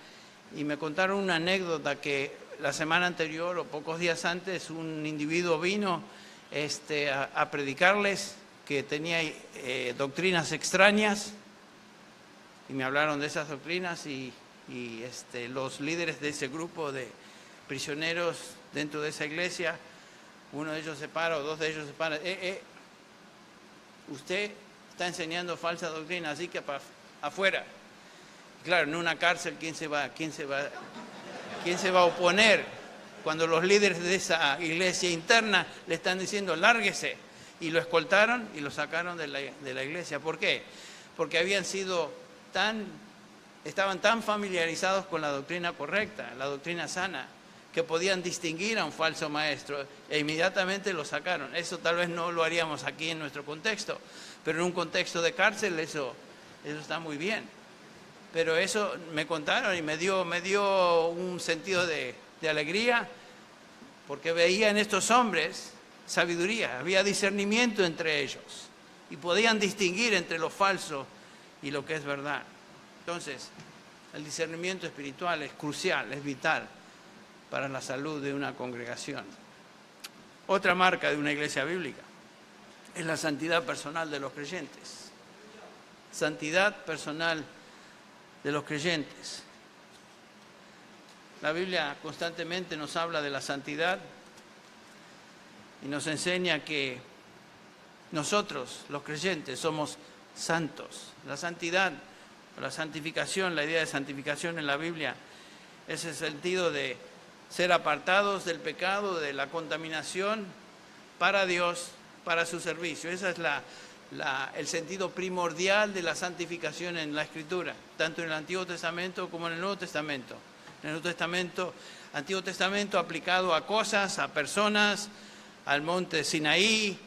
Y me contaron una anécdota que la semana anterior o pocos días antes un individuo vino a predicarles que tenía doctrinas extrañas, y me hablaron de esas doctrinas y los líderes de ese grupo de prisioneros dentro de esa iglesia, uno de ellos se para o dos de ellos se paran, usted está enseñando falsa doctrina, así que afuera. Claro, en una cárcel, ¿quién se va a oponer cuando los líderes de esa iglesia interna le están diciendo lárguese? Y lo escoltaron y lo sacaron de la iglesia. ¿Por qué? Porque estaban tan familiarizados con la doctrina correcta, la doctrina sana, que podían distinguir a un falso maestro e inmediatamente lo sacaron. Eso tal vez no lo haríamos aquí en nuestro contexto, pero en un contexto de cárcel eso está muy bien. Pero eso me contaron y me dio un sentido de alegría, porque veía en estos hombres sabiduría, había discernimiento entre ellos y podían distinguir entre lo falso y lo que es verdad. Entonces, el discernimiento espiritual es crucial, es vital para la salud de una congregación. Otra marca de una iglesia bíblica es la santidad personal de los creyentes. Santidad personal de los creyentes. La Biblia constantemente nos habla de la santidad y nos enseña que nosotros, los creyentes, somos santos. La santidad, la santificación, la idea de santificación en la Biblia es el sentido de ser apartados del pecado, de la contaminación para Dios, para su servicio. Ese es el sentido primordial de la santificación en la Escritura, tanto en el Antiguo Testamento como en el Nuevo Testamento. En el Nuevo Testamento, Antiguo Testamento aplicado a cosas, a personas, al monte Sinaí,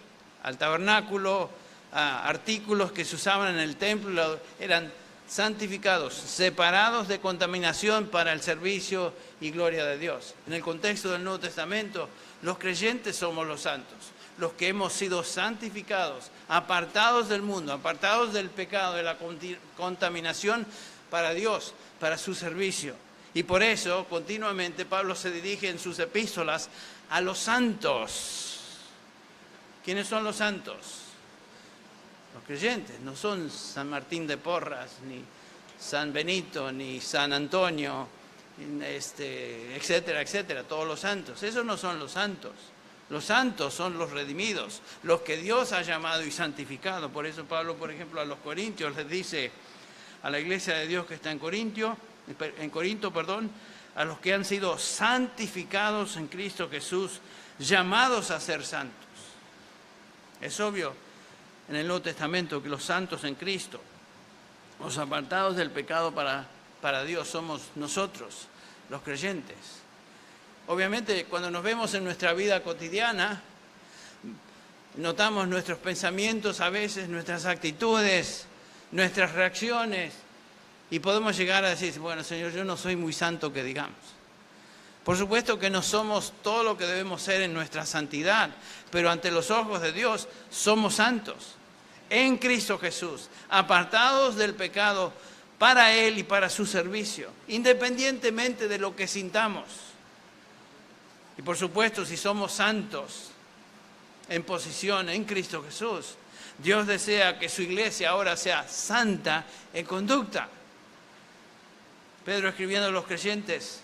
al tabernáculo, a artículos que se usaban en el templo, eran santificados, separados de contaminación para el servicio y gloria de Dios. En el contexto del Nuevo Testamento, los creyentes somos los santos, los que hemos sido santificados, apartados del mundo, apartados del pecado, de la contaminación para Dios, para su servicio. Y por eso, continuamente, Pablo se dirige en sus epístolas a los santos. ¿Quiénes son los santos? Los creyentes. No son San Martín de Porras, ni San Benito, ni San Antonio, etcétera, etcétera. Todos los santos. Esos no son los santos. Los santos son los redimidos, los que Dios ha llamado y santificado. Por eso Pablo, por ejemplo, a los corintios les dice, a la iglesia de Dios que está en Corinto, a los que han sido santificados en Cristo Jesús, llamados a ser santos. Es obvio en el Nuevo Testamento que los santos en Cristo, los apartados del pecado para Dios, somos nosotros, los creyentes. Obviamente, cuando nos vemos en nuestra vida cotidiana, notamos nuestros pensamientos a veces, nuestras actitudes, nuestras reacciones, y podemos llegar a decir, bueno, Señor, yo no soy muy santo que digamos. Por supuesto que no somos todo lo que debemos ser en nuestra santidad, pero ante los ojos de Dios somos santos. En Cristo Jesús, apartados del pecado para Él y para su servicio, independientemente de lo que sintamos. Y por supuesto, si somos santos en posición en Cristo Jesús, Dios desea que su iglesia ahora sea santa en conducta. Pedro escribiendo a los creyentes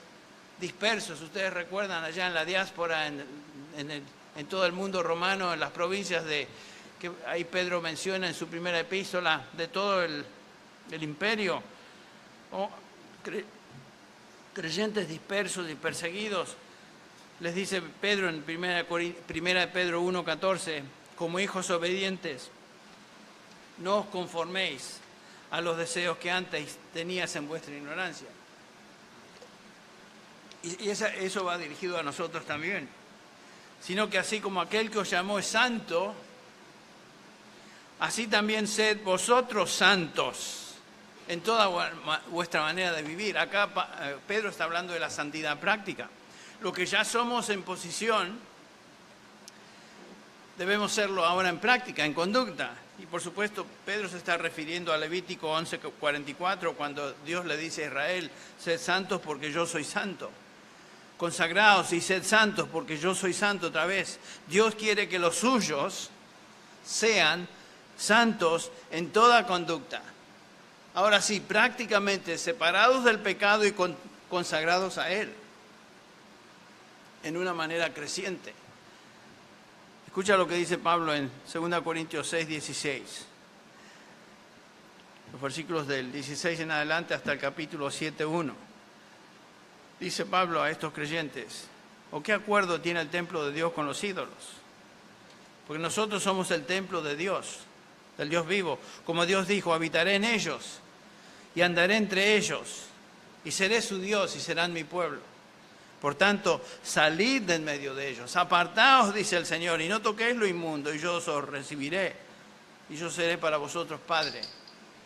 dispersos, ustedes recuerdan allá en la diáspora, en todo el mundo romano, en las provincias que ahí Pedro menciona en su primera epístola, de todo el imperio, creyentes dispersos y perseguidos. Les dice Pedro en primera de Pedro 1:14, como hijos obedientes, no os conforméis a los deseos que antes tenías en vuestra ignorancia. Y eso va dirigido a nosotros también. Sino que así como aquel que os llamó es santo, así también sed vosotros santos en toda vuestra manera de vivir. Acá Pedro está hablando de la santidad práctica. Lo que ya somos en posición, debemos serlo ahora en práctica, en conducta. Y por supuesto, Pedro se está refiriendo a Levítico 11:44, cuando Dios le dice a Israel, sed santos porque yo soy santo. Consagraos y sed santos porque yo soy santo otra vez. Dios quiere que los suyos sean santos en toda conducta. Ahora sí, prácticamente separados del pecado y consagrados a Él, en una manera creciente. Escucha lo que dice Pablo en 2 Corintios 6:16. Los versículos del 16 en adelante hasta el capítulo 7:1. Dice Pablo a estos creyentes, ¿o qué acuerdo tiene el templo de Dios con los ídolos? Porque nosotros somos el templo de Dios, del Dios vivo. Como Dios dijo, habitaré en ellos y andaré entre ellos y seré su Dios y serán mi pueblo. Por tanto, salid de en medio de ellos, apartaos, dice el Señor, y no toquéis lo inmundo, y yo os recibiré, y yo seré para vosotros padre,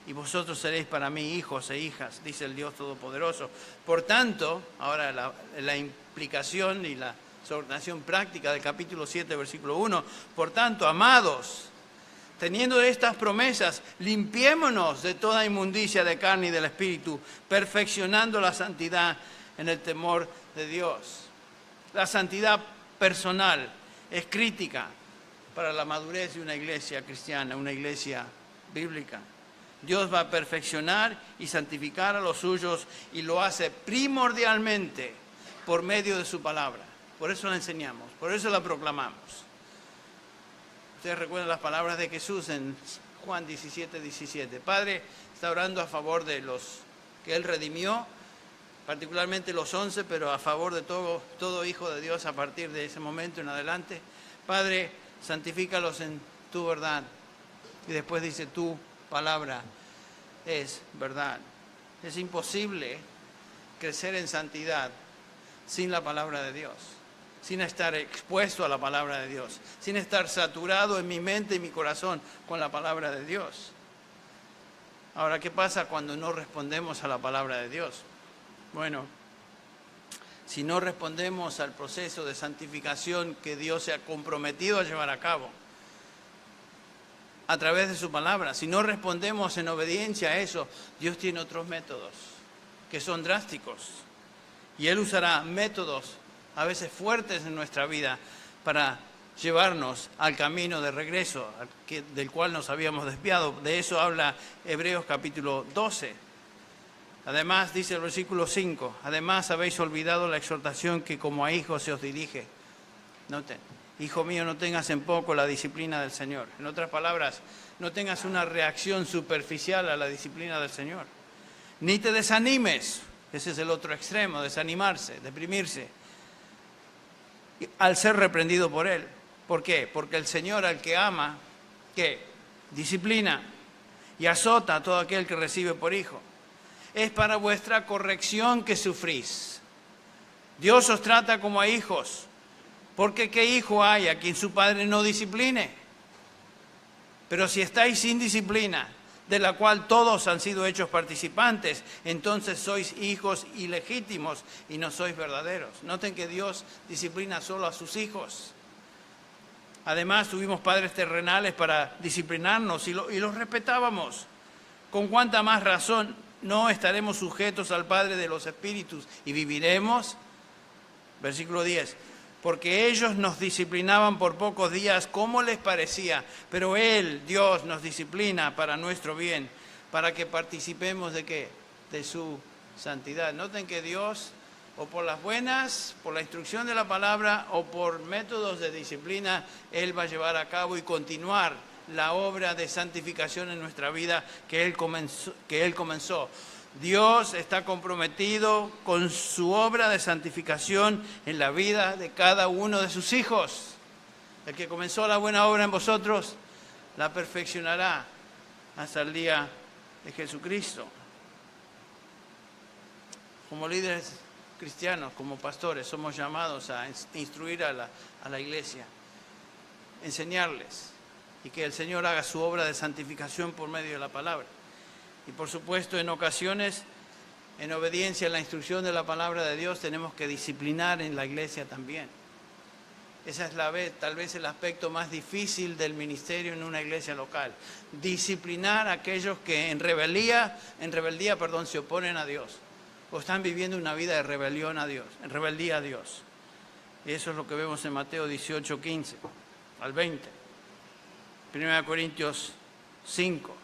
y vosotros seréis para mí hijos e hijas, dice el Dios Todopoderoso. Por tanto, ahora la implicación y la exhortación práctica del capítulo 7, versículo 1, por tanto, amados, teniendo estas promesas, limpiémonos de toda inmundicia de carne y del espíritu, perfeccionando la santidad en el temor de Dios. La santidad personal es crítica para la madurez de una iglesia cristiana, una iglesia bíblica. Dios va a perfeccionar y santificar a los suyos y lo hace primordialmente por medio de su palabra. Por eso la enseñamos, por eso la proclamamos. Ustedes recuerdan las palabras de Jesús en Juan 17:17. Padre está orando a favor de los que Él redimió, particularmente los 11, pero a favor de todo hijo de Dios a partir de ese momento en adelante. Padre, santifícalos en tu verdad. Y después dice, tu palabra es verdad. Es imposible crecer en santidad sin la palabra de Dios, sin estar expuesto a la palabra de Dios, sin estar saturado en mi mente y mi corazón con la palabra de Dios. Ahora, ¿qué pasa cuando no respondemos a la palabra de Dios? Bueno, si no respondemos al proceso de santificación que Dios se ha comprometido a llevar a cabo a través de su palabra, si no respondemos en obediencia a eso, Dios tiene otros métodos que son drásticos. Y Él usará métodos a veces fuertes en nuestra vida para llevarnos al camino de regreso del cual nos habíamos desviado. De eso habla Hebreos capítulo 12. Además, dice el versículo 5, además habéis olvidado la exhortación que como a hijos se os dirige. Noten, hijo mío, no tengas en poco la disciplina del Señor. En otras palabras, no tengas una reacción superficial a la disciplina del Señor. Ni te desanimes, ese es el otro extremo, desanimarse, deprimirse, al ser reprendido por Él. ¿Por qué? Porque el Señor al que ama, ¿qué? Disciplina y azota a todo aquel que recibe por hijo. Es para vuestra corrección que sufrís. Dios os trata como a hijos, porque ¿qué hijo hay a quien su padre no discipline? Pero si estáis sin disciplina, de la cual todos han sido hechos participantes, entonces sois hijos ilegítimos y no sois verdaderos. Noten que Dios disciplina solo a sus hijos. Además, tuvimos padres terrenales para disciplinarnos y los respetábamos. ¿Con cuánta más razón no estaremos sujetos al Padre de los Espíritus y viviremos? Versículo 10. Porque ellos nos disciplinaban por pocos días como les parecía, pero Él, Dios, nos disciplina para nuestro bien, para que participemos ¿de qué? De su santidad. Noten que Dios, o por las buenas, por la instrucción de la palabra, o por métodos de disciplina, Él va a llevar a cabo y continuar la obra de santificación en nuestra vida que Él comenzó. Dios está comprometido con su obra de santificación en la vida de cada uno de sus hijos. El que comenzó la buena obra en vosotros, la perfeccionará hasta el día de Jesucristo. Como líderes cristianos, como pastores, somos llamados a instruir a la iglesia, enseñarles y que el Señor haga su obra de santificación por medio de la palabra. Y por supuesto, en ocasiones, en obediencia a la instrucción de la palabra de Dios, tenemos que disciplinar en la iglesia también. Esa es tal vez el aspecto más difícil del ministerio en una iglesia local. Disciplinar a aquellos que en rebeldía, se oponen a Dios o están viviendo una vida de rebelión a Dios, en rebeldía a Dios. Y eso es lo que vemos en Mateo 18, 15 al 20. 1 Corintios 5.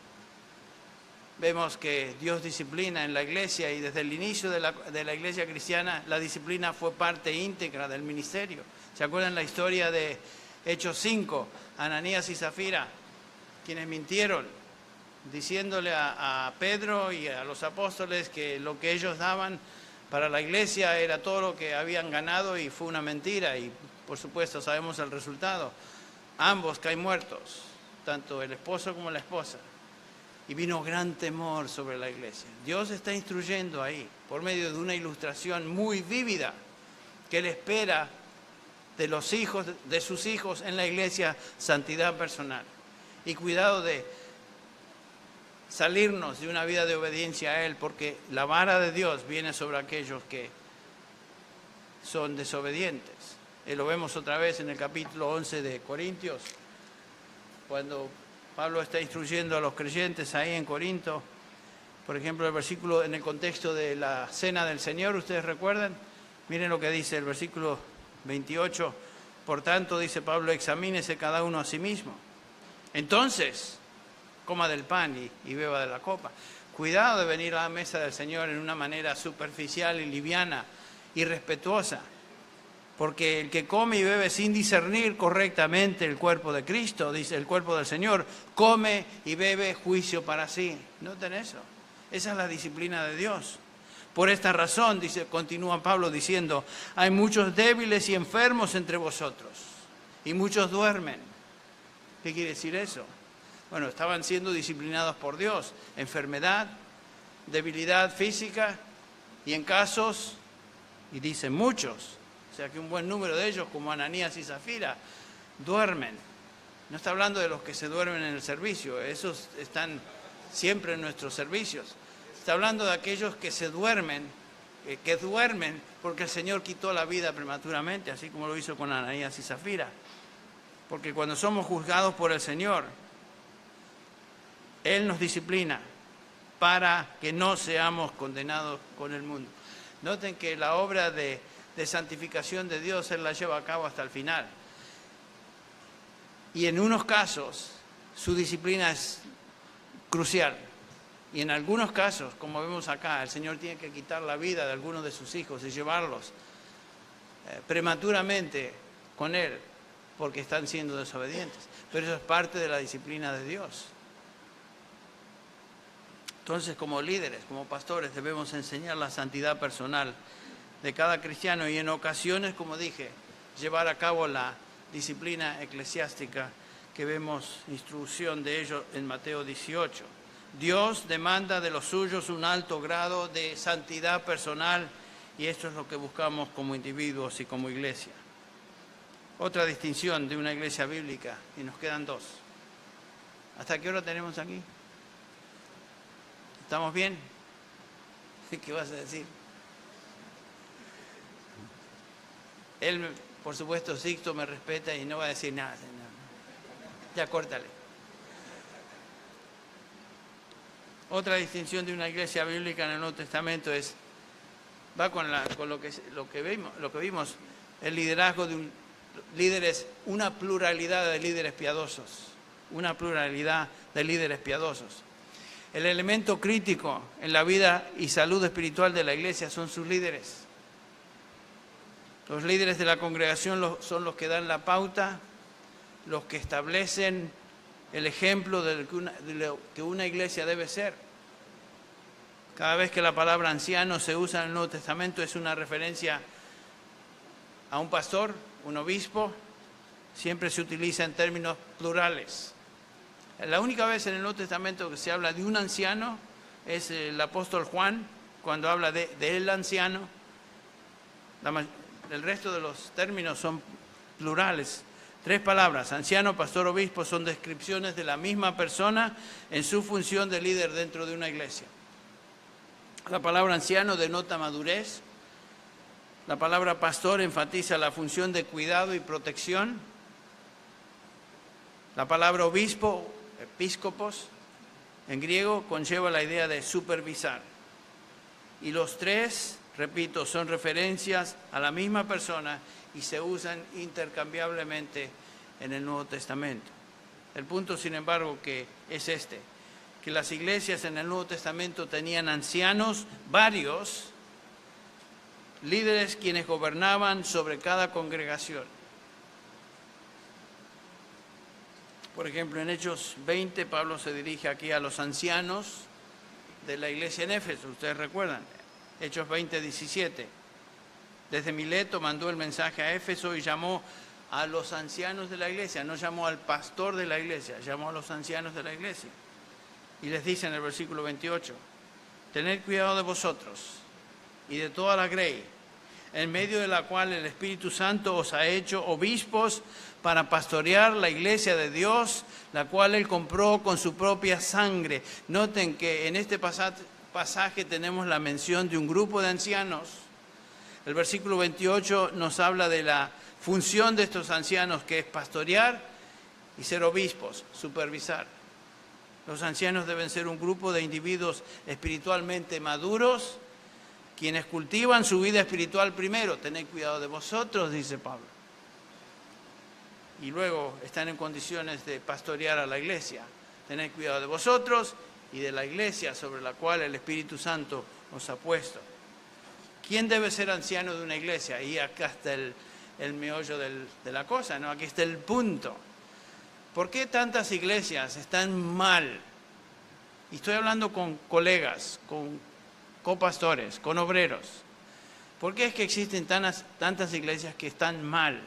Vemos que Dios disciplina en la iglesia y desde el inicio de la iglesia cristiana la disciplina fue parte íntegra del ministerio. ¿Se acuerdan la historia de Hechos 5? Ananías y Zafira, quienes mintieron, diciéndole a Pedro y a los apóstoles que lo que ellos daban para la iglesia era todo lo que habían ganado y fue una mentira. Y por supuesto sabemos el resultado. Ambos caen muertos, tanto el esposo como la esposa. Y vino gran temor sobre la iglesia. Dios está instruyendo ahí, por medio de una ilustración muy vívida, que Él espera de los hijos, de sus hijos en la iglesia, santidad personal. Y cuidado de salirnos de una vida de obediencia a Él, porque la vara de Dios viene sobre aquellos que son desobedientes. Lo vemos otra vez en el capítulo 11 de Corintios, cuando Pablo está instruyendo a los creyentes ahí en Corinto. Por ejemplo, el versículo en el contexto de la cena del Señor, ¿ustedes recuerdan? Miren lo que dice el versículo 28. Por tanto, dice Pablo, examínese cada uno a sí mismo. Entonces, coma del pan y beba de la copa. Cuidado de venir a la mesa del Señor en una manera superficial y liviana, irrespetuosa. Porque el que come y bebe sin discernir correctamente el cuerpo de Cristo, dice el cuerpo del Señor, come y bebe juicio para sí. ¿Noten eso? Esa es la disciplina de Dios. Por esta razón, continúa Pablo diciendo, hay muchos débiles y enfermos entre vosotros, y muchos duermen. ¿Qué quiere decir eso? Bueno, estaban siendo disciplinados por Dios. Enfermedad, debilidad física, y en casos, y dice muchos, o sea que un buen número de ellos, como Ananías y Zafira, duermen. No está hablando de los que se duermen en el servicio, esos están siempre en nuestros servicios. Está hablando de aquellos que se duermen, que duermen porque el Señor quitó la vida prematuramente, así como lo hizo con Ananías y Zafira. Porque cuando somos juzgados por el Señor, Él nos disciplina para que no seamos condenados con el mundo. Noten que la obra de santificación de Dios Él la lleva a cabo hasta el final. Y en unos casos su disciplina es crucial. Y en algunos casos, como vemos acá, el Señor tiene que quitar la vida de algunos de sus hijos y llevarlos prematuramente con Él porque están siendo desobedientes. Pero eso es parte de la disciplina de Dios. Entonces, como líderes, como pastores, debemos enseñar la santidad personal de cada cristiano y en ocasiones, como dije, llevar a cabo la disciplina eclesiástica que vemos instrucción de ello en Mateo 18. Dios demanda de los suyos un alto grado de santidad personal y esto es lo que buscamos como individuos y como iglesia. Otra distinción de una iglesia bíblica, y nos quedan dos. ¿Hasta qué hora tenemos aquí? ¿Estamos bien? ¿Qué vas a decir? Él, por supuesto, Sixto me respeta y no va a decir nada. Ya, córtale. Otra distinción de una iglesia bíblica en el Nuevo Testamento va con lo que vimos, el liderazgo de líderes, una pluralidad de líderes piadosos. Una pluralidad de líderes piadosos. El elemento crítico en la vida y salud espiritual de la iglesia son sus líderes. Los líderes de la congregación son los que dan la pauta, los que establecen el ejemplo de lo que una iglesia debe ser. Cada vez que la palabra anciano se usa en el Nuevo Testamento es una referencia a un pastor, un obispo, siempre se utiliza en términos plurales. La única vez en el Nuevo Testamento que se habla de un anciano es el apóstol Juan, cuando habla de el anciano. El resto de los términos son plurales. 3 palabras, anciano, pastor, obispo, son descripciones de la misma persona en su función de líder dentro de una iglesia. La palabra anciano denota madurez. La palabra pastor enfatiza la función de cuidado y protección. La palabra obispo, episcopos, en griego conlleva la idea de supervisar. Y los 3, repito, son referencias a la misma persona y se usan intercambiablemente en el Nuevo Testamento. El punto, sin embargo, que es que las iglesias en el Nuevo Testamento tenían ancianos, varios líderes quienes gobernaban sobre cada congregación. Por ejemplo, en Hechos 20, Pablo se dirige aquí a los ancianos de la iglesia en Éfeso, ustedes recuerdan, Hechos 20, 17. Desde Mileto mandó el mensaje a Éfeso y llamó a los ancianos de la iglesia, no llamó al pastor de la iglesia, llamó a los ancianos de la iglesia. Y les dice en el versículo 28, tened cuidado de vosotros y de toda la grey, en medio de la cual el Espíritu Santo os ha hecho obispos para pastorear la iglesia de Dios, la cual Él compró con su propia sangre. Noten que en este pasaje tenemos la mención de un grupo de ancianos. El versículo 28 nos habla de la función de estos ancianos, que es pastorear y ser obispos, supervisar. Los ancianos deben ser un grupo de individuos espiritualmente maduros, quienes cultivan su vida espiritual primero. Tened cuidado de vosotros, dice Pablo. Y luego están en condiciones de pastorear a la iglesia. Tened cuidado de vosotros y de la iglesia sobre la cual el Espíritu Santo os ha puesto. ¿Quién debe ser anciano de una iglesia? Y acá está el meollo de la cosa, ¿no? Aquí está el punto. ¿Por qué tantas iglesias están mal? Y estoy hablando con colegas, con copastores, con obreros. ¿Por qué es que existen tantas iglesias que están mal?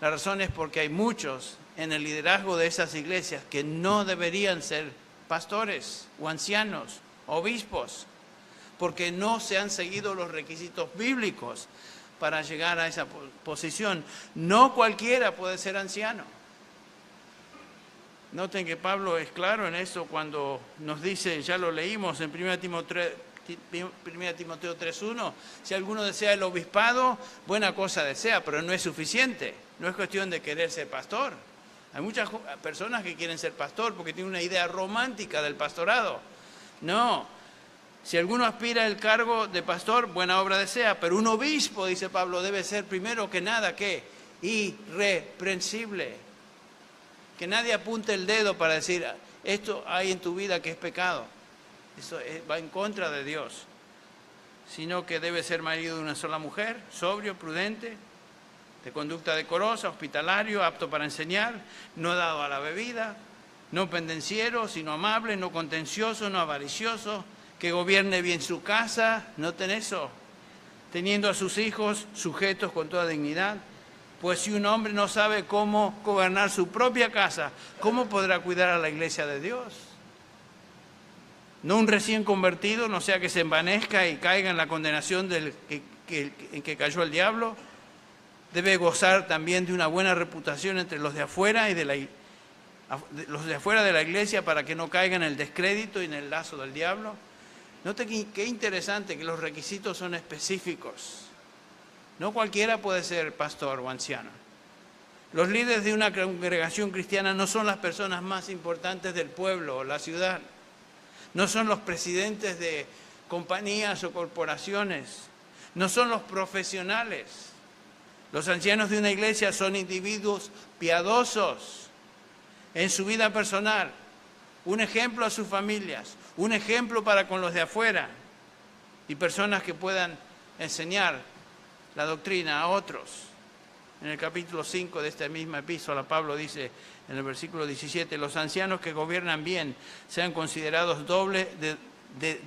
La razón es porque hay muchos en el liderazgo de esas iglesias que no deberían ser pastores o ancianos, obispos, porque no se han seguido los requisitos bíblicos para llegar a esa posición. No cualquiera puede ser anciano. Noten que Pablo es claro en eso cuando nos dice, ya lo leímos en 1 Timoteo 3:1, si alguno desea el obispado, buena cosa desea, pero no es suficiente. No es cuestión de querer ser pastor. Hay muchas personas que quieren ser pastor porque tienen una idea romántica del pastorado. No, si alguno aspira al cargo de pastor, buena obra desea, pero un obispo, dice Pablo, debe ser primero que nada, ¿qué? Irreprensible. Que nadie apunte el dedo para decir, esto hay en tu vida que es pecado. Eso va en contra de Dios. Sino que debe ser marido de una sola mujer, sobrio, prudente, de conducta decorosa, hospitalario, apto para enseñar, no dado a la bebida, no pendenciero, sino amable, no contencioso, no avaricioso, que gobierne bien su casa, noten eso, teniendo a sus hijos sujetos con toda dignidad. Pues si un hombre no sabe cómo gobernar su propia casa, ¿cómo podrá cuidar a la iglesia de Dios? No un recién convertido, no sea que se envanezca y caiga en la condenación en que cayó el diablo. Debe gozar también de una buena reputación entre los de afuera y los de afuera de la iglesia para que no caigan en el descrédito y en el lazo del diablo. Note qué interesante que los requisitos son específicos. No cualquiera puede ser pastor o anciano. Los líderes de una congregación cristiana no son las personas más importantes del pueblo o la ciudad. No son los presidentes de compañías o corporaciones. No son los profesionales. Los ancianos de una iglesia son individuos piadosos en su vida personal, un ejemplo a sus familias, un ejemplo para con los de afuera y personas que puedan enseñar la doctrina a otros. En el capítulo 5 de esta misma epístola, Pablo dice en el versículo 17, los ancianos que gobiernan bien sean considerados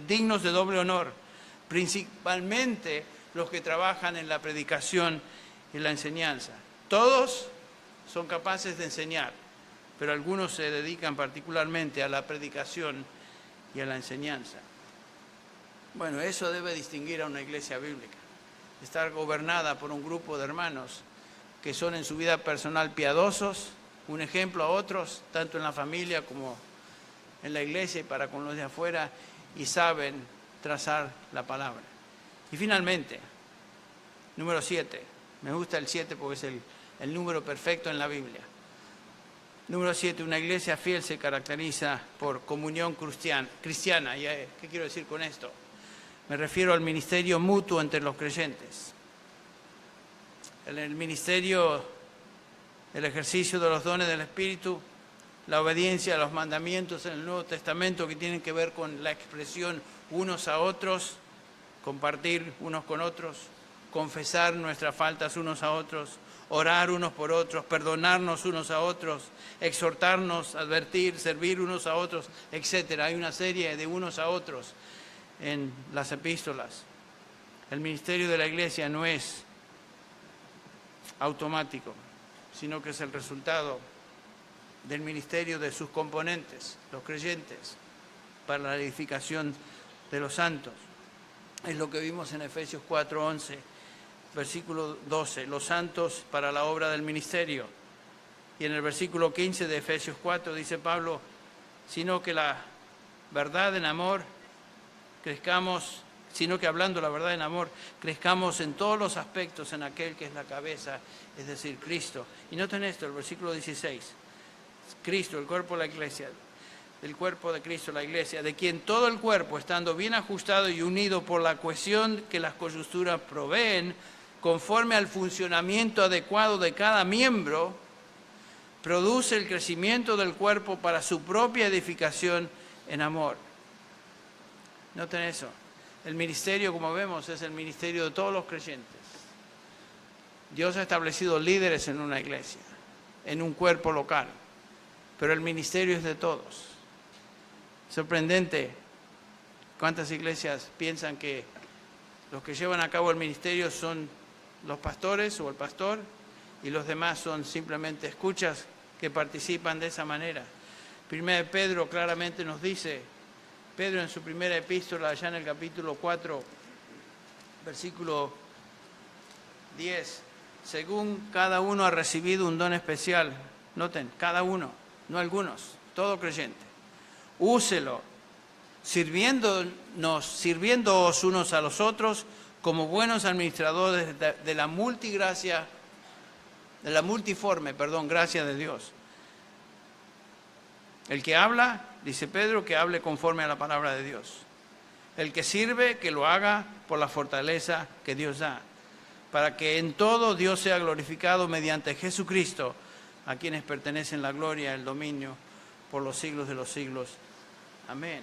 dignos de doble honor, principalmente los que trabajan en la predicación y la enseñanza. Todos son capaces de enseñar, pero algunos se dedican particularmente a la predicación y a la enseñanza. Bueno, eso debe distinguir a una iglesia bíblica. Estar gobernada por un grupo de hermanos que son en su vida personal piadosos, un ejemplo a otros, tanto en la familia como en la iglesia y para con los de afuera, y saben trazar la palabra. Y finalmente, número 7. Me gusta el 7 porque es el número perfecto en la Biblia. Número 7, una iglesia fiel se caracteriza por comunión cristiana. ¿Qué quiero decir con esto? Me refiero al ministerio mutuo entre los creyentes. En el ministerio, el ejercicio de los dones del Espíritu, la obediencia a los mandamientos en el Nuevo Testamento que tienen que ver con la expresión unos a otros, compartir unos con otros, confesar nuestras faltas unos a otros, orar unos por otros, perdonarnos unos a otros, exhortarnos, advertir, servir unos a otros, etc. Hay una serie de unos a otros en las epístolas. El ministerio de la iglesia no es automático, sino que es el resultado del ministerio de sus componentes, los creyentes, para la edificación de los santos. Es lo que vimos en Efesios 4:11, versículo 12, los santos para la obra del ministerio. Y en el versículo 15 de Efesios 4 dice Pablo, sino que hablando la verdad en amor, crezcamos en todos los aspectos en aquel que es la cabeza, es decir, Cristo. Y noten esto, el versículo 16, Cristo, el cuerpo de la iglesia, el cuerpo de Cristo, la iglesia, de quien todo el cuerpo, estando bien ajustado y unido por la cohesión que las coyunturas proveen, conforme al funcionamiento adecuado de cada miembro, produce el crecimiento del cuerpo para su propia edificación en amor. Noten eso. El ministerio, como vemos, es el ministerio de todos los creyentes. Dios ha establecido líderes en una iglesia, en un cuerpo local, pero el ministerio es de todos. Sorprendente cuántas iglesias piensan que los que llevan a cabo el ministerio son los pastores o el pastor y los demás son simplemente escuchas que participan de esa manera. Primera de Pedro claramente nos dice, Pedro en su primera epístola, allá en el capítulo 4, versículo 10, según cada uno ha recibido un don especial, noten, cada uno, no algunos, todo creyente, úselo, sirviéndoos unos a los otros como buenos administradores de la multiforme gracia de Dios. El que habla, dice Pedro, que hable conforme a la palabra de Dios. El que sirve, que lo haga por la fortaleza que Dios da, para que en todo Dios sea glorificado mediante Jesucristo, a quienes pertenecen la gloria, el dominio, por los siglos de los siglos. Amén.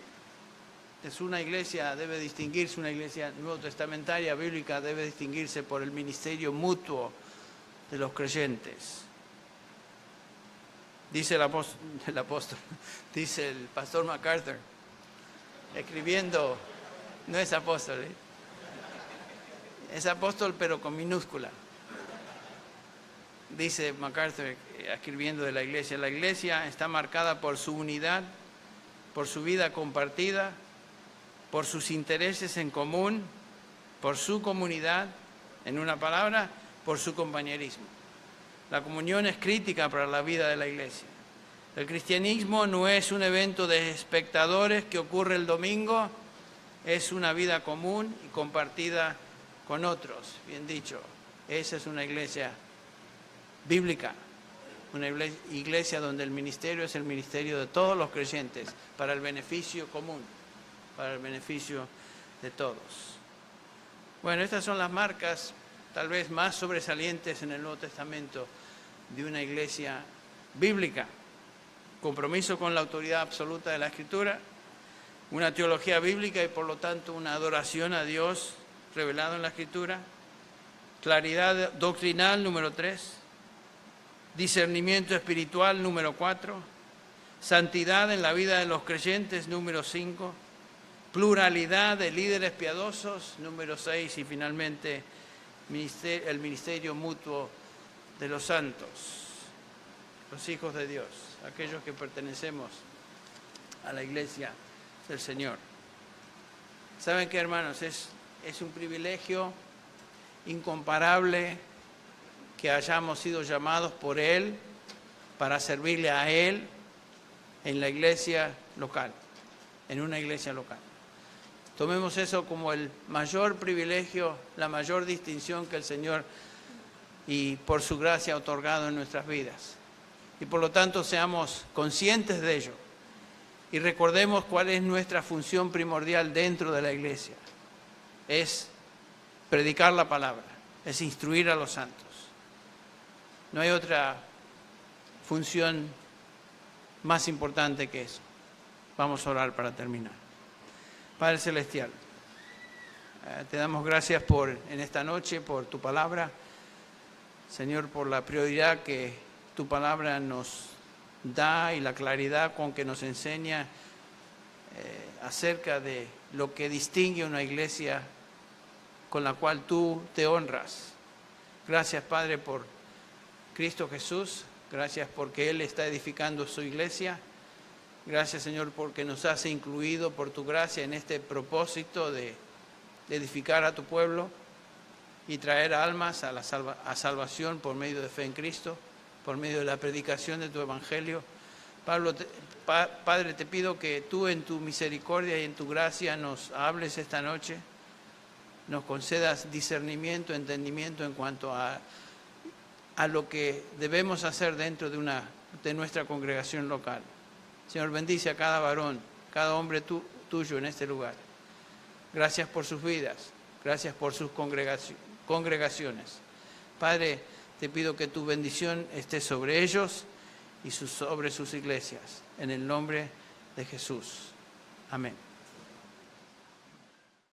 Es una iglesia, debe distinguirse, una iglesia nuevo testamentaria, bíblica, debe distinguirse por el ministerio mutuo de los creyentes. Dice el apóstol, dice el pastor MacArthur, escribiendo, no es apóstol, es apóstol pero con minúscula. Dice MacArthur, escribiendo de la iglesia está marcada por su unidad, por su vida compartida, por sus intereses en común, por su comunidad, en una palabra, por su compañerismo. La comunión es crítica para la vida de la iglesia. El cristianismo no es un evento de espectadores que ocurre el domingo, es una vida común y compartida con otros. Bien dicho, esa es una iglesia bíblica, una iglesia donde el ministerio es el ministerio de todos los creyentes, para el beneficio común, para el beneficio de todos. Bueno, estas son las marcas tal vez más sobresalientes en el Nuevo Testamento de una iglesia bíblica. Compromiso con la autoridad absoluta de la Escritura, una teología bíblica y por lo tanto una adoración a Dios revelado en la Escritura, claridad doctrinal, número 3, discernimiento espiritual, número 4, santidad en la vida de los creyentes, número 5, pluralidad de líderes piadosos, número 6, y finalmente el ministerio mutuo de los santos, los hijos de Dios, aquellos que pertenecemos a la iglesia del Señor. ¿Saben qué, hermanos? Es un privilegio incomparable que hayamos sido llamados por Él para servirle a Él en la iglesia local, en una iglesia local. Tomemos eso como el mayor privilegio, la mayor distinción que el Señor y por su gracia ha otorgado en nuestras vidas. Y por lo tanto seamos conscientes de ello y recordemos cuál es nuestra función primordial dentro de la iglesia. Es predicar la palabra, es instruir a los santos. No hay otra función más importante que eso. Vamos a orar para terminar. Padre Celestial, te damos gracias en esta noche por tu palabra. Señor, por la prioridad que tu palabra nos da y la claridad con que nos enseña acerca de lo que distingue una iglesia con la cual tú te honras. Gracias, Padre, por Cristo Jesús. Gracias porque Él está edificando su iglesia. Gracias, Señor, porque nos has incluido por tu gracia en este propósito de edificar a tu pueblo y traer almas a salvación por medio de fe en Cristo, por medio de la predicación de tu evangelio. Padre, te pido que tú en tu misericordia y en tu gracia nos hables esta noche, nos concedas discernimiento, entendimiento en cuanto a lo que debemos hacer dentro de nuestra congregación local. Señor, bendice a cada varón, cada hombre tuyo en este lugar. Gracias por sus vidas, gracias por sus congregaciones. Padre, te pido que tu bendición esté sobre ellos y sobre sus iglesias. En el nombre de Jesús. Amén.